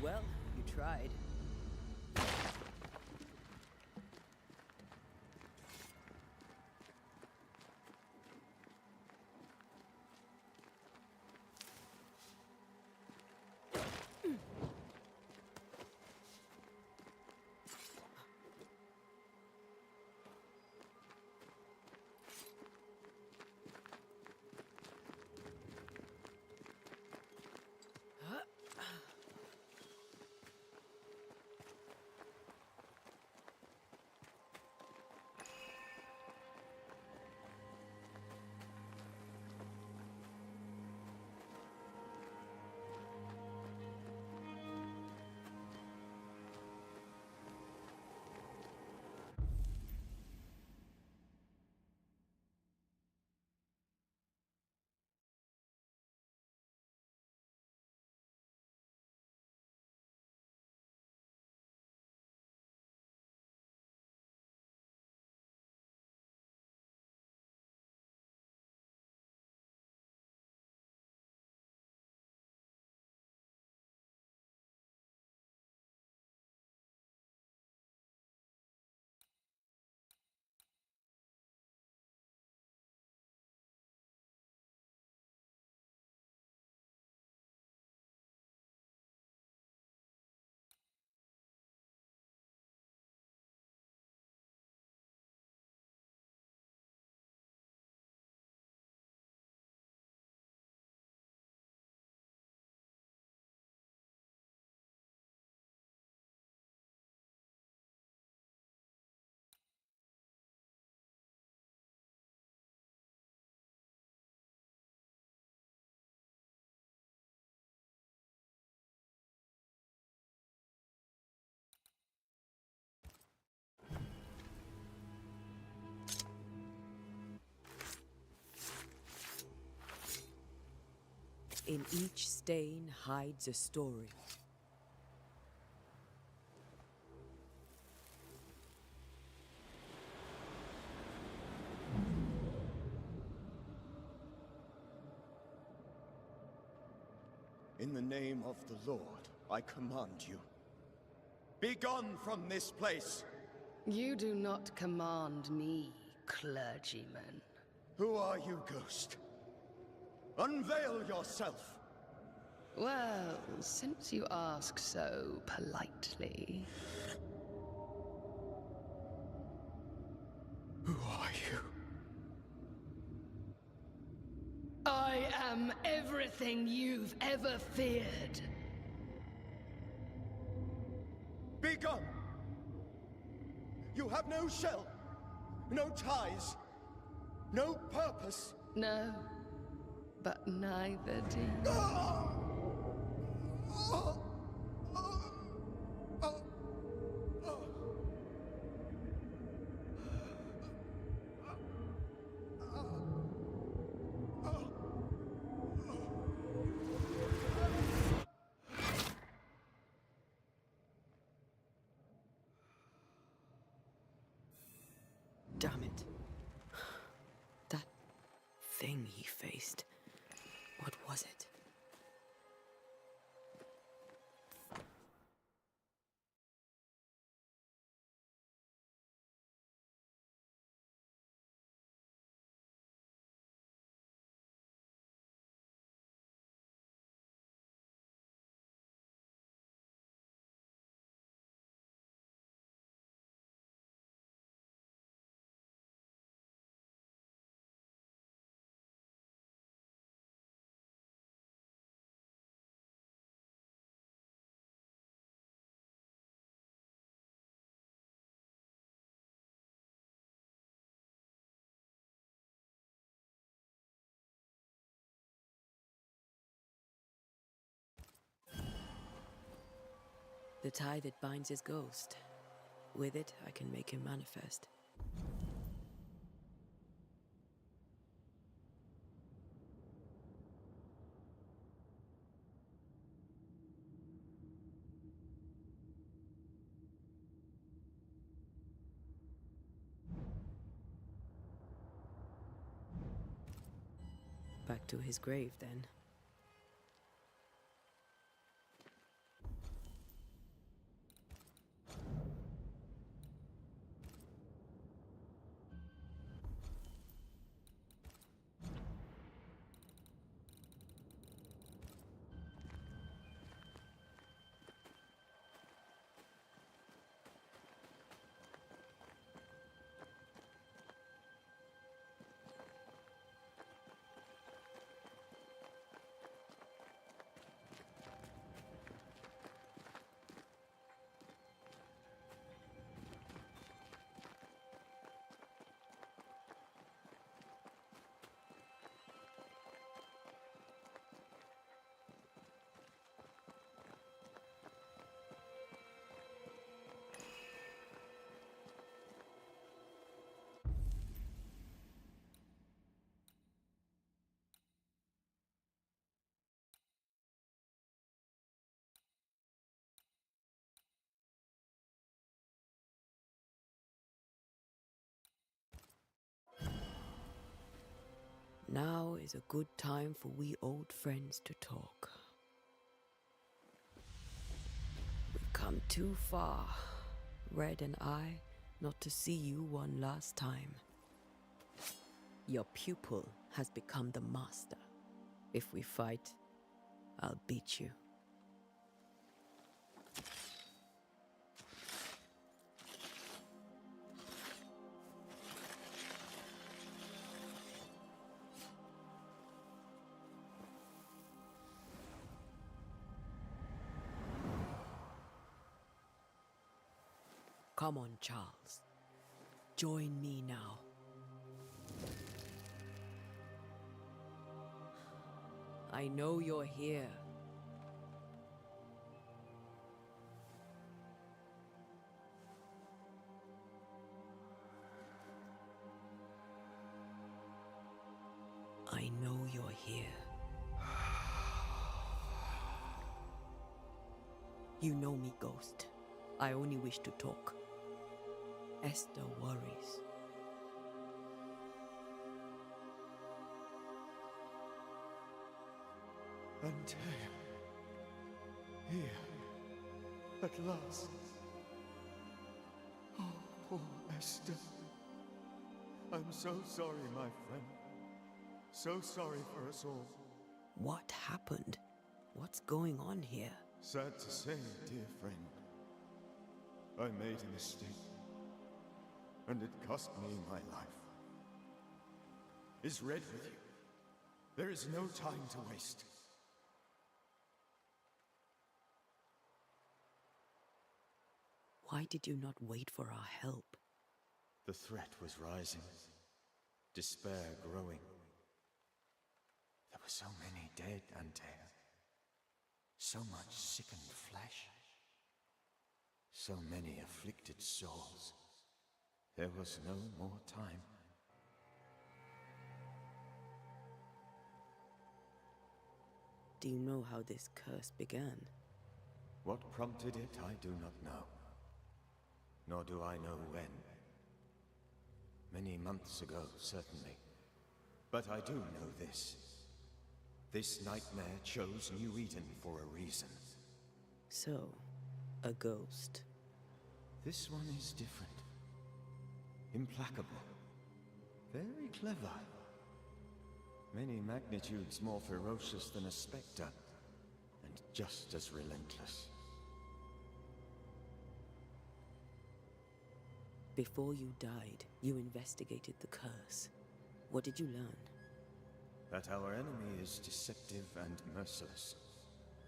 Well, you tried. In each stain hides a story. In the name of the Lord, I command you. Be gone from this place! You do not command me, clergyman. Who are you, ghost? Unveil yourself! Well, since you ask so politely... Who are you? I am everything you've ever feared. Be gone! You have no shell, no ties, no purpose. No, but neither do you. Damn it. That thing he faced. What was it? The tie that binds his ghost. With it, I can make him manifest. Back to his grave, then. Now is a good time for we old friends to talk. We've come too far, Red and I, not to see you one last time. Your pupil has become the master. If we fight, I'll beat you. Come on, Charles. Join me now. I know you're here. I know you're here. You know me, Ghost. I only wish to talk. Esther worries. Antea. Here. At last. Oh, poor Esther. I'm so sorry, my friend. So sorry for us all. What happened? What's going on here? Sad to say, dear friend. I made a mistake. And it cost me my life. Is Red with you? There is no time to waste. Why did you not wait for our help? The threat was rising. Despair growing. There were so many dead, Antea. So much sickened flesh. So many afflicted souls. There was no more time. Do you know how this curse began? What prompted it, I do not know. Nor do I know when. Many months ago, certainly. But I do know this. This nightmare chose New Eden for a reason. So, a ghost. This one is different. Implacable. Very clever. Many magnitudes more ferocious than a spectre, and just as relentless. Before you died, you investigated the curse. What did you learn? That our enemy is deceptive and merciless.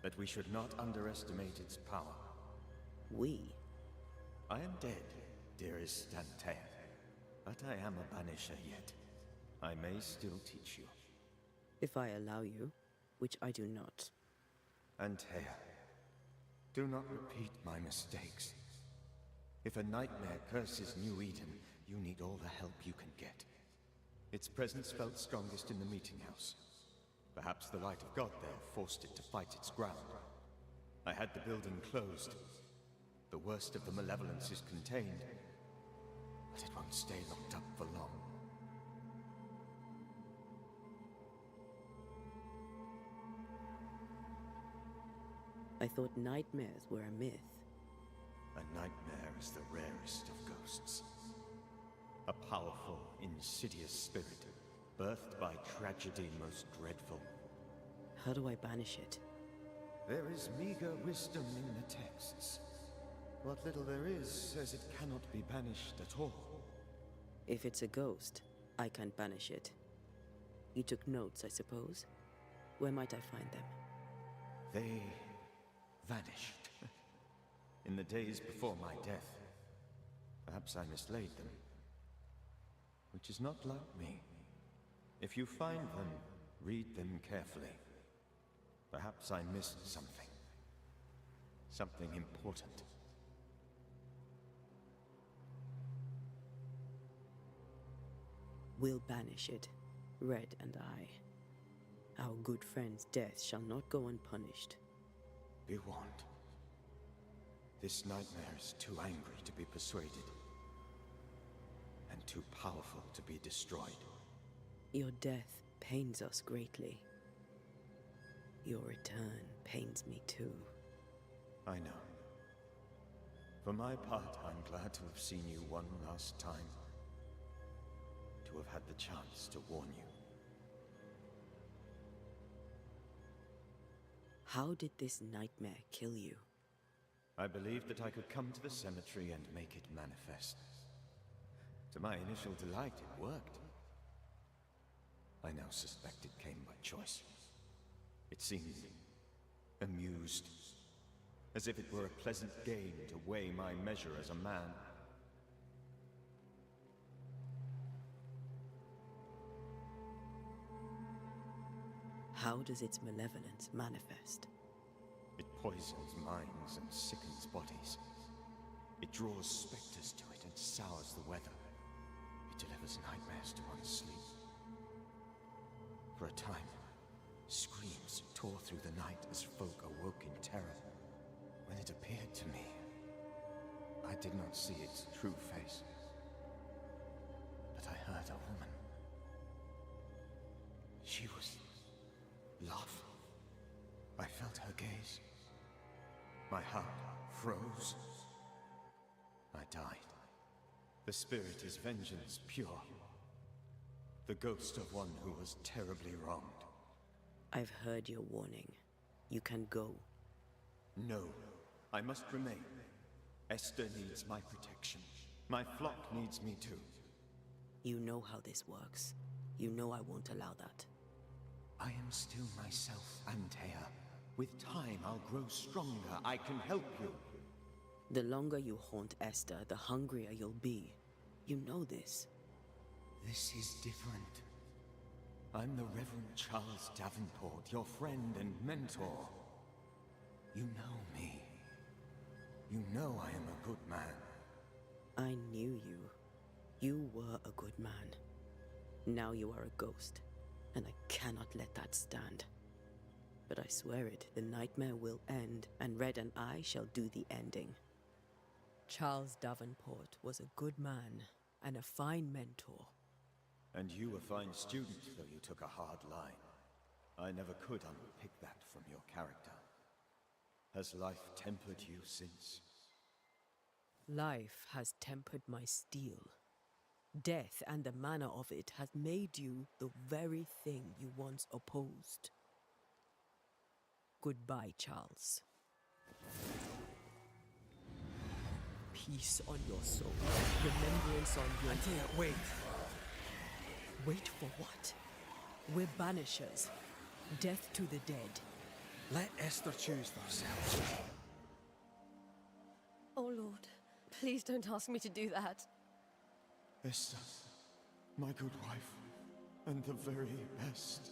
That we should not underestimate its power. We? I am dead, dearest Antea. But I am a Banisher yet. I may still teach you. If I allow you, which I do not. Antea, Do not repeat my mistakes. If a nightmare curses New Eden, you need all the help you can get. Its presence felt strongest in the meeting house. Perhaps the light of God there forced it to fight its ground. I had the building closed. The worst of the malevolence is contained, but it won't stay locked up for long. I thought nightmares were a myth. A nightmare is the rarest of ghosts. A powerful, insidious spirit, birthed by tragedy most dreadful. How do I banish it? There is meager wisdom in the texts. What little there is says it cannot be banished at all. If it's a ghost, I can't banish it. You took notes, I suppose? Where might I find them? They vanished. In the days before my death. Perhaps I mislaid them. Which is not like me. If you find them, read them carefully. Perhaps I missed something. Something important. We'll banish it, Red and I. Our good friend's death shall not go unpunished. Be warned. This nightmare is too angry to be persuaded. And too powerful to be destroyed. Your death pains us greatly. Your return pains me too. I know. For my part, I'm glad to have seen you one last time. To have had the chance to warn you. How did this nightmare kill you? I believed that I could come to the cemetery and make it manifest. To my initial delight, it worked. I now suspect it came by choice. It seemed amused, as if it were a pleasant game to weigh my measure as a man. How does its malevolence manifest? It poisons minds and sickens bodies. It draws specters to it and sours the weather. It delivers nightmares to one's sleep. For a time, screams tore through the night as folk awoke in terror. When it appeared to me, I did not see its true face. But I heard a woman. She was laughing. I felt her gaze. My heart froze. I died. The spirit is vengeance pure. The ghost of one who was terribly wronged. I've heard your warning. You can go. No, I must remain. Esther needs my protection. My flock needs me too. You know how this works. You know I won't allow that. I am still myself, Antea. With time, I'll grow stronger. I can help you. The longer you haunt Esther, the hungrier you'll be. You know this. This is different. I'm the Reverend Charles Davenport, your friend and mentor. You know me. You know I am a good man. I knew you. You were a good man. Now you are a ghost, and I cannot let that stand. But I swear it, the nightmare will end, and Red and I shall do the ending. Charles Davenport was a good man and a fine mentor. And you a fine student, though you took a hard line. I never could unpick that from your character. Has life tempered you since? Life has tempered my steel. Death and the manner of it has made you the very thing you once opposed. Goodbye, Charles. Peace on your soul. Remembrance on your... Antea, wait. Wait for what? We're banishers. Death to the dead. Let Esther choose for herself. Oh, Lord. Please don't ask me to do that. Esther, my good wife, and the very best.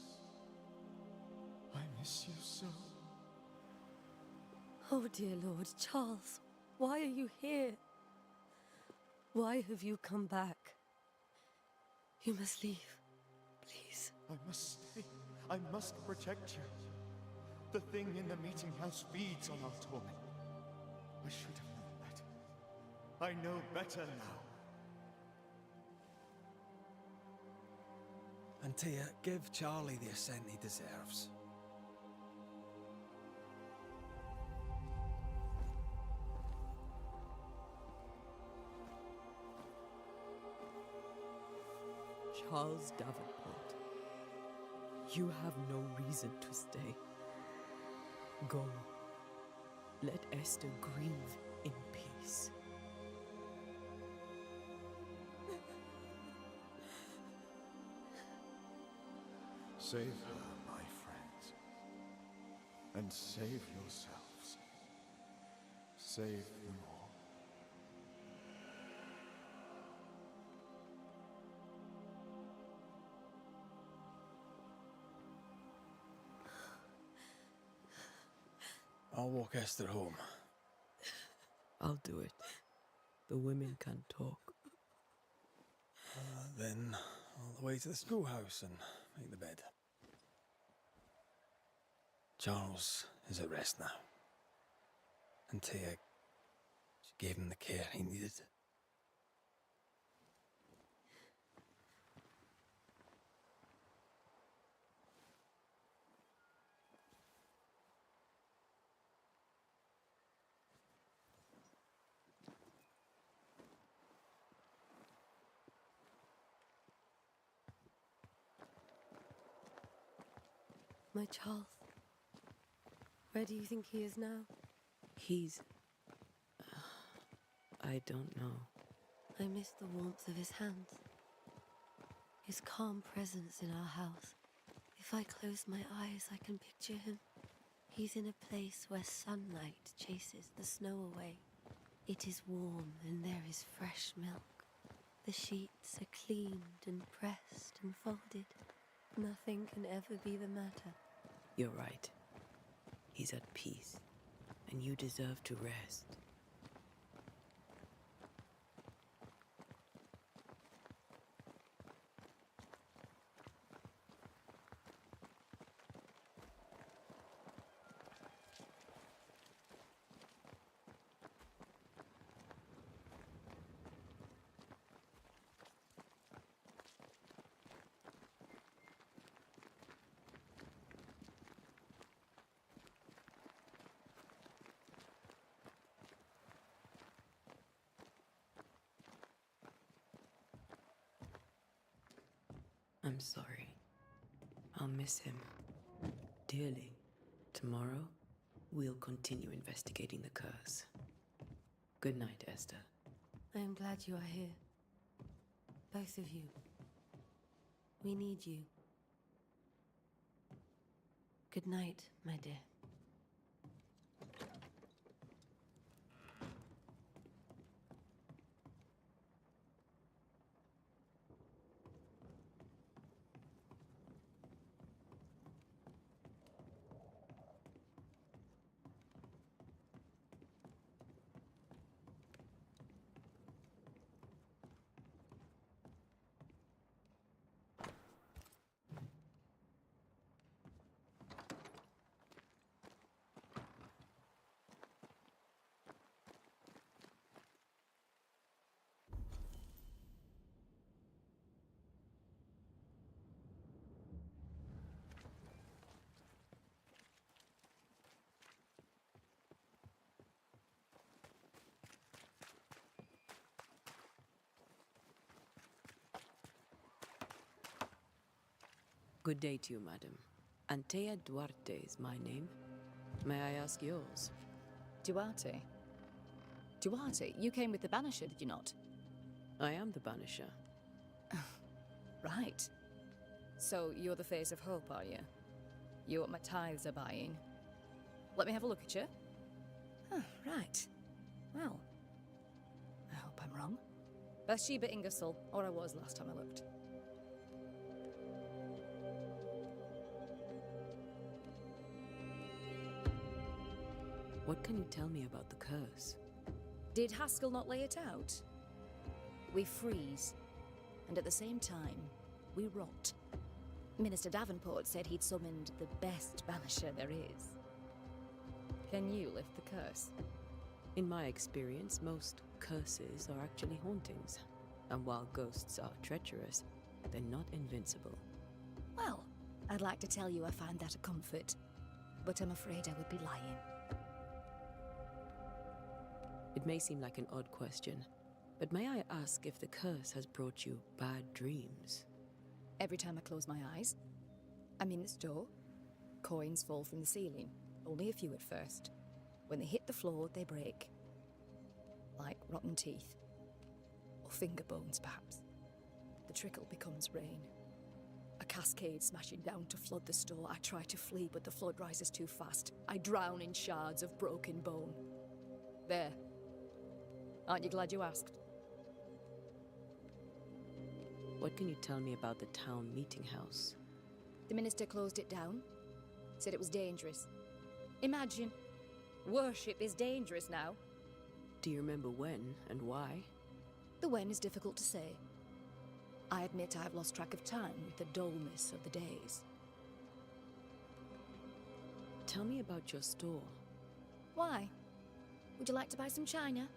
I miss you so. Oh, dear Lord, Charles, why are you here? Why have you come back? You must leave, please. I must stay. I must protect you. The thing in the meeting house feeds on our torment. I should have known better. I know better now. Antea, give Charlie the ascent he deserves. Charles Davenport, you have no reason to stay. Go. Let Esther grieve in peace. Save her, my friends. And save yourselves. Save them all. I'll walk Esther home. I'll do it. The women can talk. Then all the way to the schoolhouse and make the bed. Charles is at rest now. Antea, she gave him the care he needed. My Charles. Where do you think he is now? He's... I don't know. I miss the warmth of his hands. His calm presence in our house. If I close my eyes, I can picture him. He's in a place where sunlight chases the snow away. It is warm and there is fresh milk. The sheets are cleaned and pressed and folded. Nothing can ever be the matter. You're right. He's at peace, and you deserve to rest. I'm sorry. I'll miss him dearly. Tomorrow, we'll continue investigating the curse. Good night, Esther. I am glad you are here. Both of you. We need you. Good night, my dear. Good day to you, madam. Antea Duarte is my name. May I ask yours? Duarte? Duarte, you came with the Banisher, did you not? I am the Banisher. Right. So you're the face of hope, are you? You're what my tithes are buying. Let me have a look at you. Oh, right. Well, I hope I'm wrong. Bathsheba Ingersoll, or I was last time I looked. What can you tell me about the curse? Did Haskell not lay it out? We freeze, and at the same time, we rot. Minister Davenport said he'd summoned the best banisher there is. Can you lift the curse? In my experience, most curses are actually hauntings. And while ghosts are treacherous, they're not invincible. Well, I'd like to tell you I find that a comfort, but I'm afraid I would be lying. It may seem like an odd question, but may I ask if the curse has brought you bad dreams? Every time I close my eyes, I'm in this door. Coins fall from the ceiling, only a few at first. When they hit the floor, they break. Like rotten teeth. Or finger bones, perhaps. The trickle becomes rain. A cascade smashing down to flood the store. I try to flee, but the flood rises too fast. I drown in shards of broken bone. There. Aren't you glad you asked? What can you tell me about the town meeting house? The minister closed it down. Said it was dangerous. Imagine. Worship is dangerous now. Do you remember when and why? The when is difficult to say. I admit I've lost track of time with the dullness of the days. Tell me about your store. Why? Would you like to buy some china?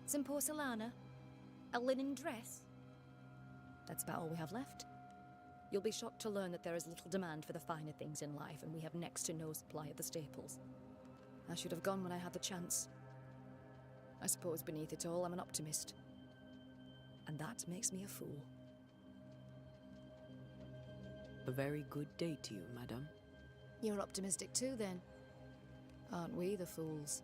Some porcelana? A linen dress? That's about all we have left. You'll be shocked to learn that there is little demand for the finer things in life, and we have next to no supply of the staples. I should have gone when I had the chance. I suppose beneath it all, I'm an optimist. And that makes me a fool. A very good day to you, madam. You're optimistic too, then. Aren't we the fools?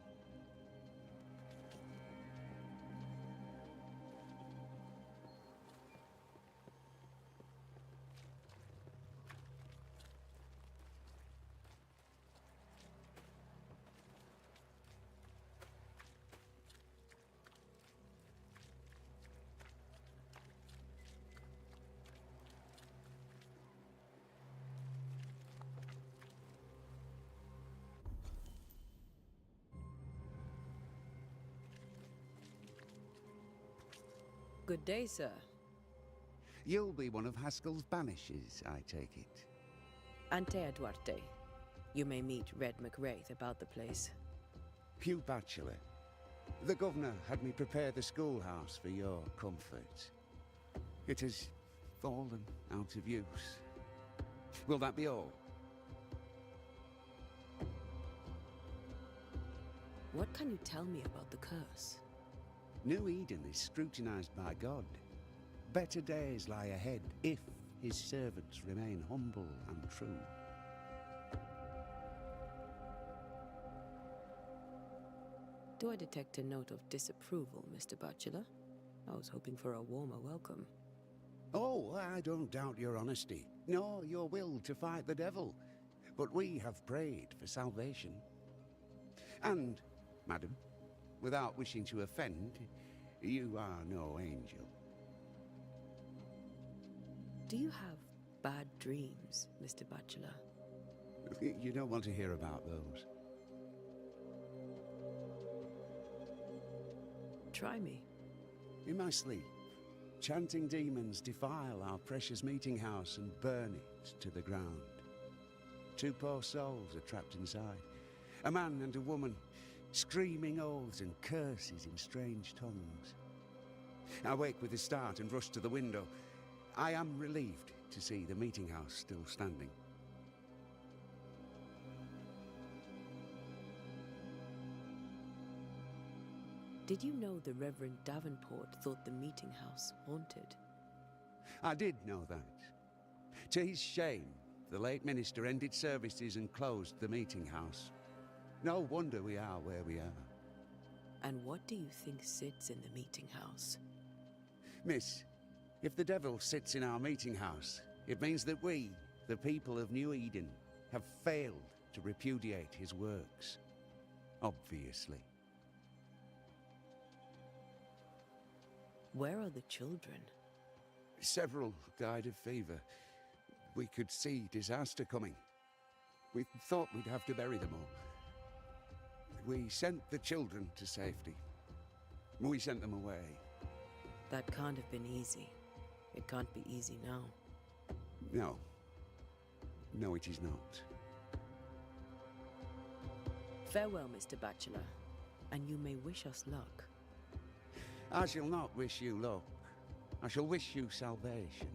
Good day, sir. You'll be one of Haskell's Banishers, I take it. Antea Duarte. You may meet Red McWraith about the place. Hugh Bachelor. The governor had me prepare the schoolhouse for your comfort. It has fallen out of use. Will that be all? What can you tell me about the curse? New Eden is scrutinized by God. Better days lie ahead if his servants remain humble and true. Do I detect a note of disapproval, Mr. Bachelor? I was hoping for a warmer welcome. Oh, I don't doubt your honesty, nor your will to fight the devil. But we have prayed for salvation. And, madam, without wishing to offend, you are no angel. Do you have bad dreams, Mr. Bachelor? You don't want to hear about those. Try me. In my sleep, chanting demons defile our precious meeting house and burn it to the ground. 2 poor souls are trapped inside. A man and a woman, screaming oaths and curses in strange tongues. I wake with a start and rush to the window. I am relieved to see the meeting house still standing. Did you know the Reverend Davenport thought the meeting house haunted? I did know that. To his shame, the late minister ended services and closed the meeting house. No wonder we are where we are. And what do you think sits in the meeting house? Miss, if the devil sits in our meeting house, it means that we, the people of New Eden, have failed to repudiate his works. Obviously. Where are the children? Several died of fever. We could see disaster coming. We thought we'd have to bury them all. we sent the children to safety. We sent them away. That can't have been easy. It can't be easy now. No. No, it is not. Farewell, Mr. Bachelor, and you may wish us luck. I shall not wish you luck. I shall wish you salvation.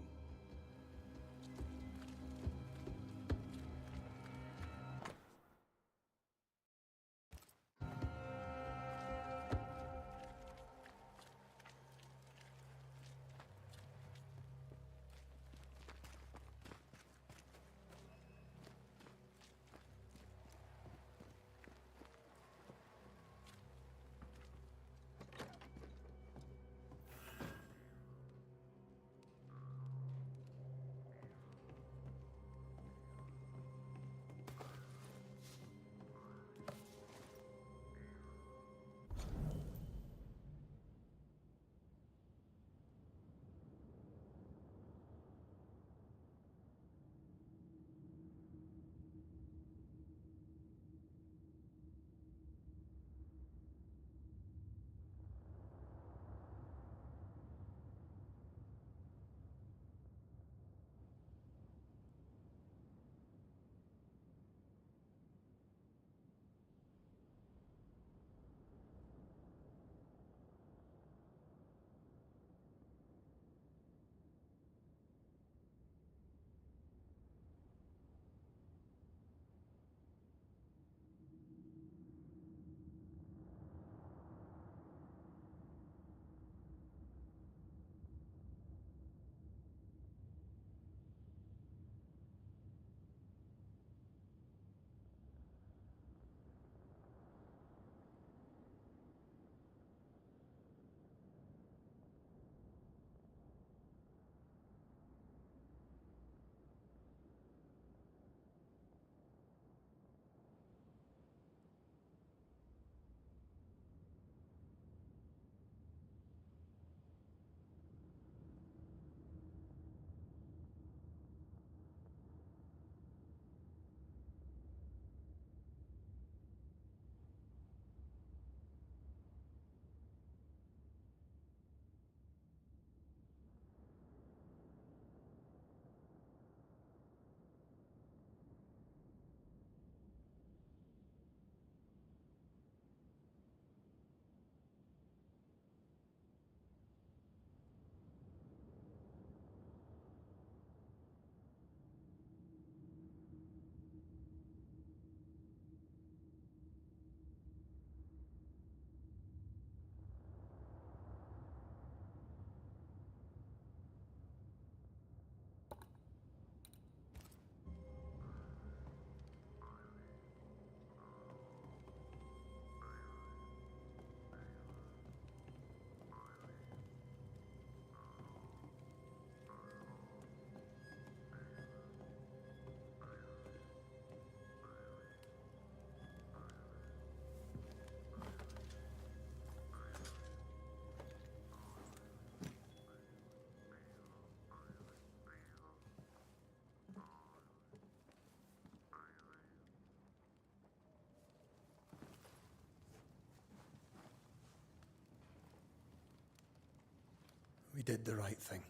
We did the right thing.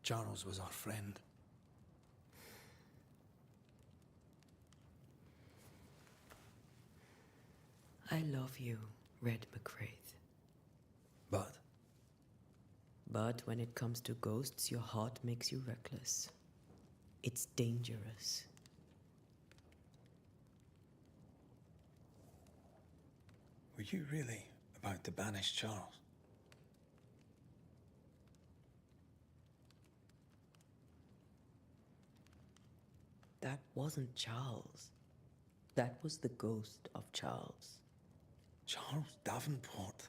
Charles was our friend. I love you, Red McCraith. But? But when it comes to ghosts, your heart makes you reckless. It's dangerous. Were you really about to banish Charles? That wasn't Charles. That was the ghost of Charles. Charles Davenport.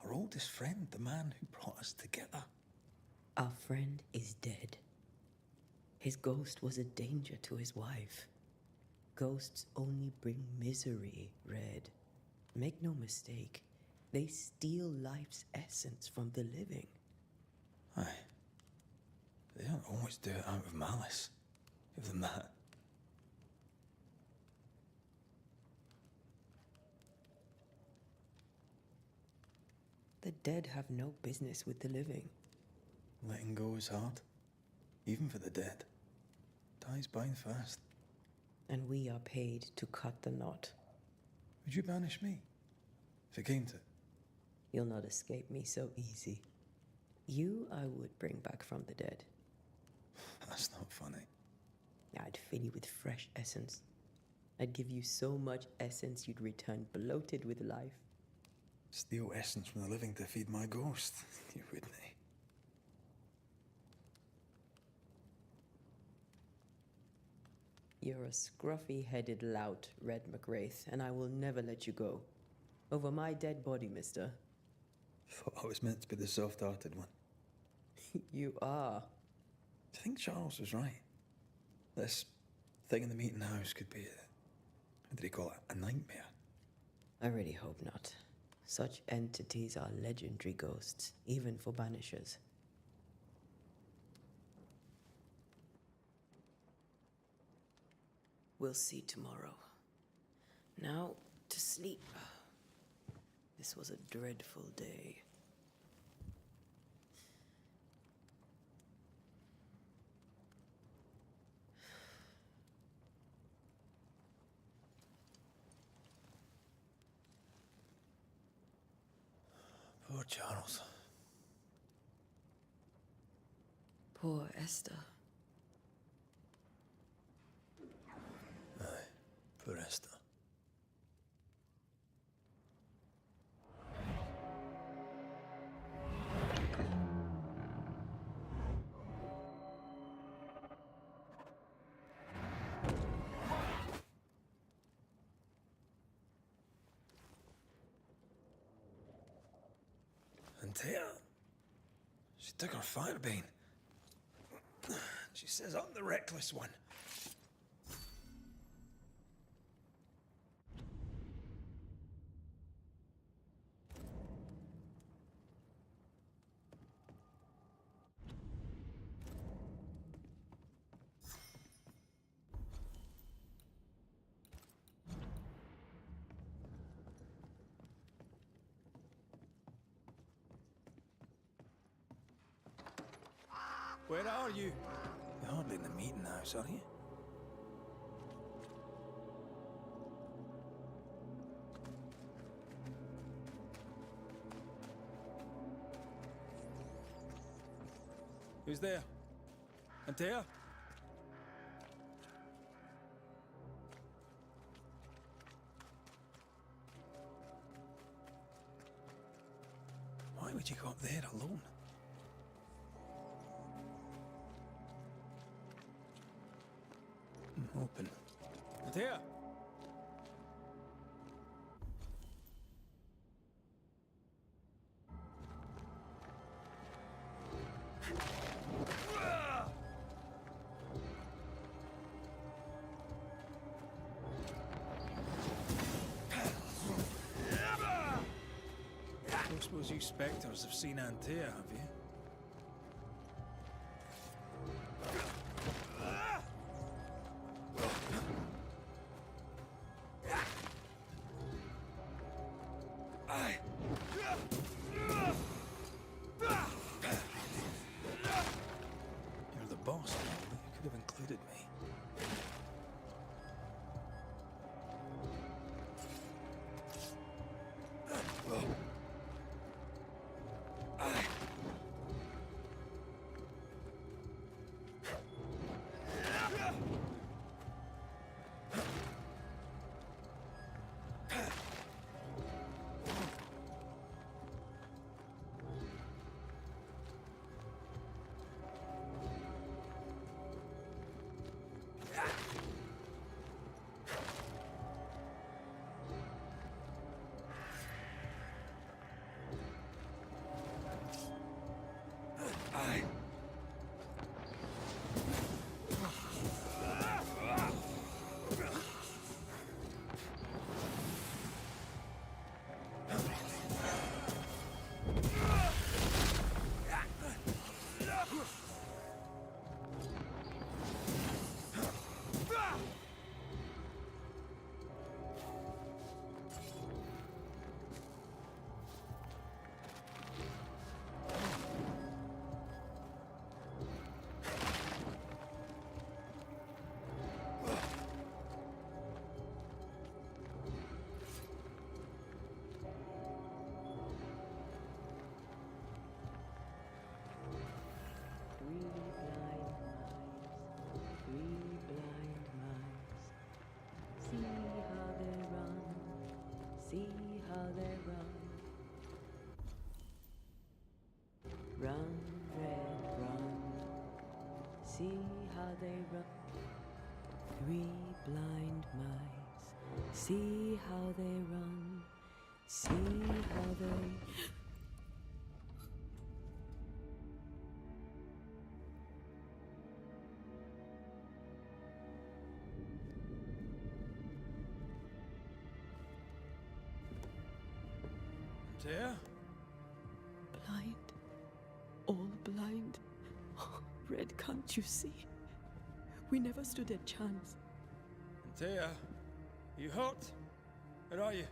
Our oldest friend, the man who brought us together. Our friend is dead. His ghost was a danger to his wife. Ghosts only bring misery, Red. Make no mistake, they steal life's essence from the living. Aye. They don't always do it out of malice. Give them that. The dead have no business with the living. Letting go is hard, even for the dead. Time's bind fast. And we are paid to cut the knot. Would you banish me? If it came to it? You'll not escape me so easy. You I would bring back from the dead. That's not funny. I'd fill you with fresh essence. I'd give you so much essence you'd return bloated with life. Steal essence from the living to feed my ghost. You wouldn't, eh? You're a scruffy-headed lout, Red McWraith, and I will never let you go. Over my dead body, mister. Thought I was meant to be the soft-hearted one. You are. Do you think Charles was right? This thing in the meeting house could be how did he call it? A nightmare? I really hope not. Such entities are legendary ghosts, even for Banishers. We'll see tomorrow. Now, to sleep. This was a dreadful day. Poor Charles. Poor Esther. Aye, poor Esther. And Tia, she took her firebane. She says I'm the reckless one. Where are you? You're hardly in the meeting house, are you? Who's there? Antea? Why would you go up there alone? Open. Antea? I don't suppose you spectres have seen Antea, have you? You're the boss, but you could have included me. See how they run. See how they run. Run, red, run. See how they run. 3 blind mice. See how they run. See how they... Dear? Blind. All blind. Red, can't you see? We never stood a chance. Antea, you hurt? Where are you?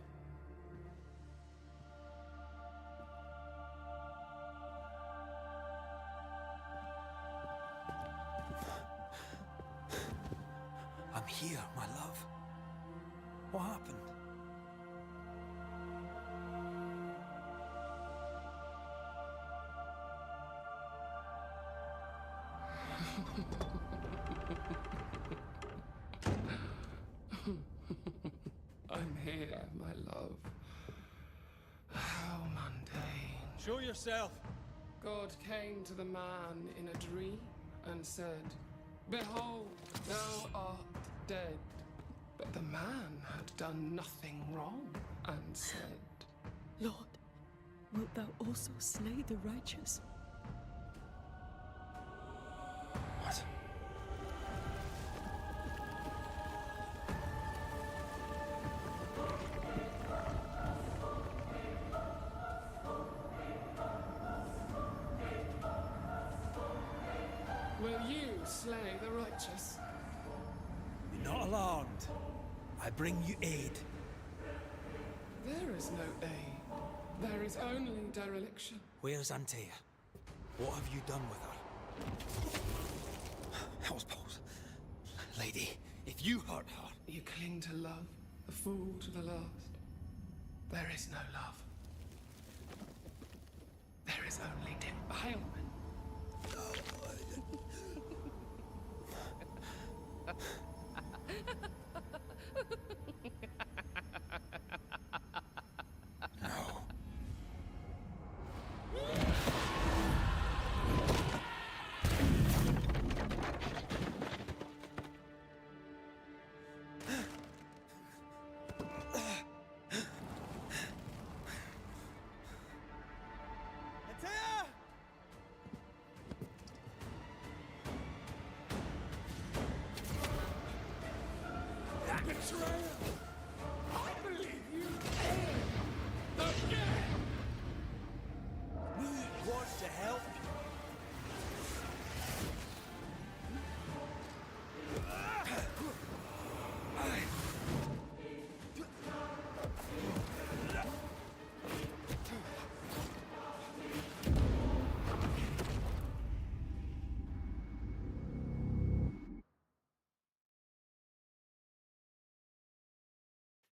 I'm here, my love. What happened? I'm here, my love. How mundane. Show yourself. God came to the man in a dream and said, "Behold, thou art dead." But the man had done nothing wrong and said, Lord, wilt thou also slay the righteous? What? "Will you slay the righteous?" Be not alarmed. I bring you aid. There is no aid. There is only dereliction. Where's Antea? What have you done with her? Hellsballs. Lady, if you hurt her... You cling to love, a fool to the last. There is no love. There is only defilement. No. Antea! Betrayal! I believe you again! We want to help you.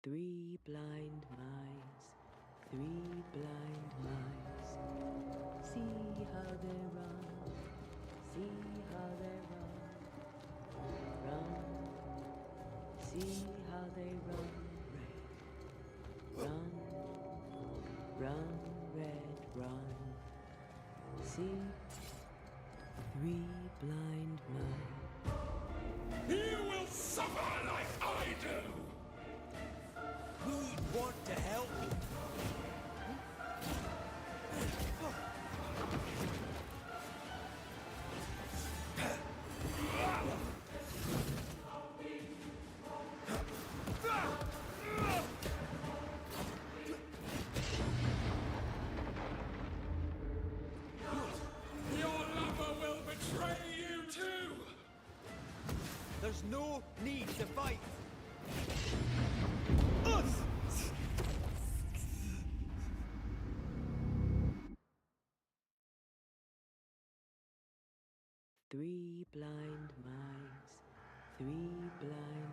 Three blind mice, 3 blind mice. See how they run, see how they run. Run, see how they run, red. Run, run, red, run. See, 3 blind mice. You will suffer like I do! We want to help you. Your lover will betray you too! There's no need to fight. Three blind mice, 3 blind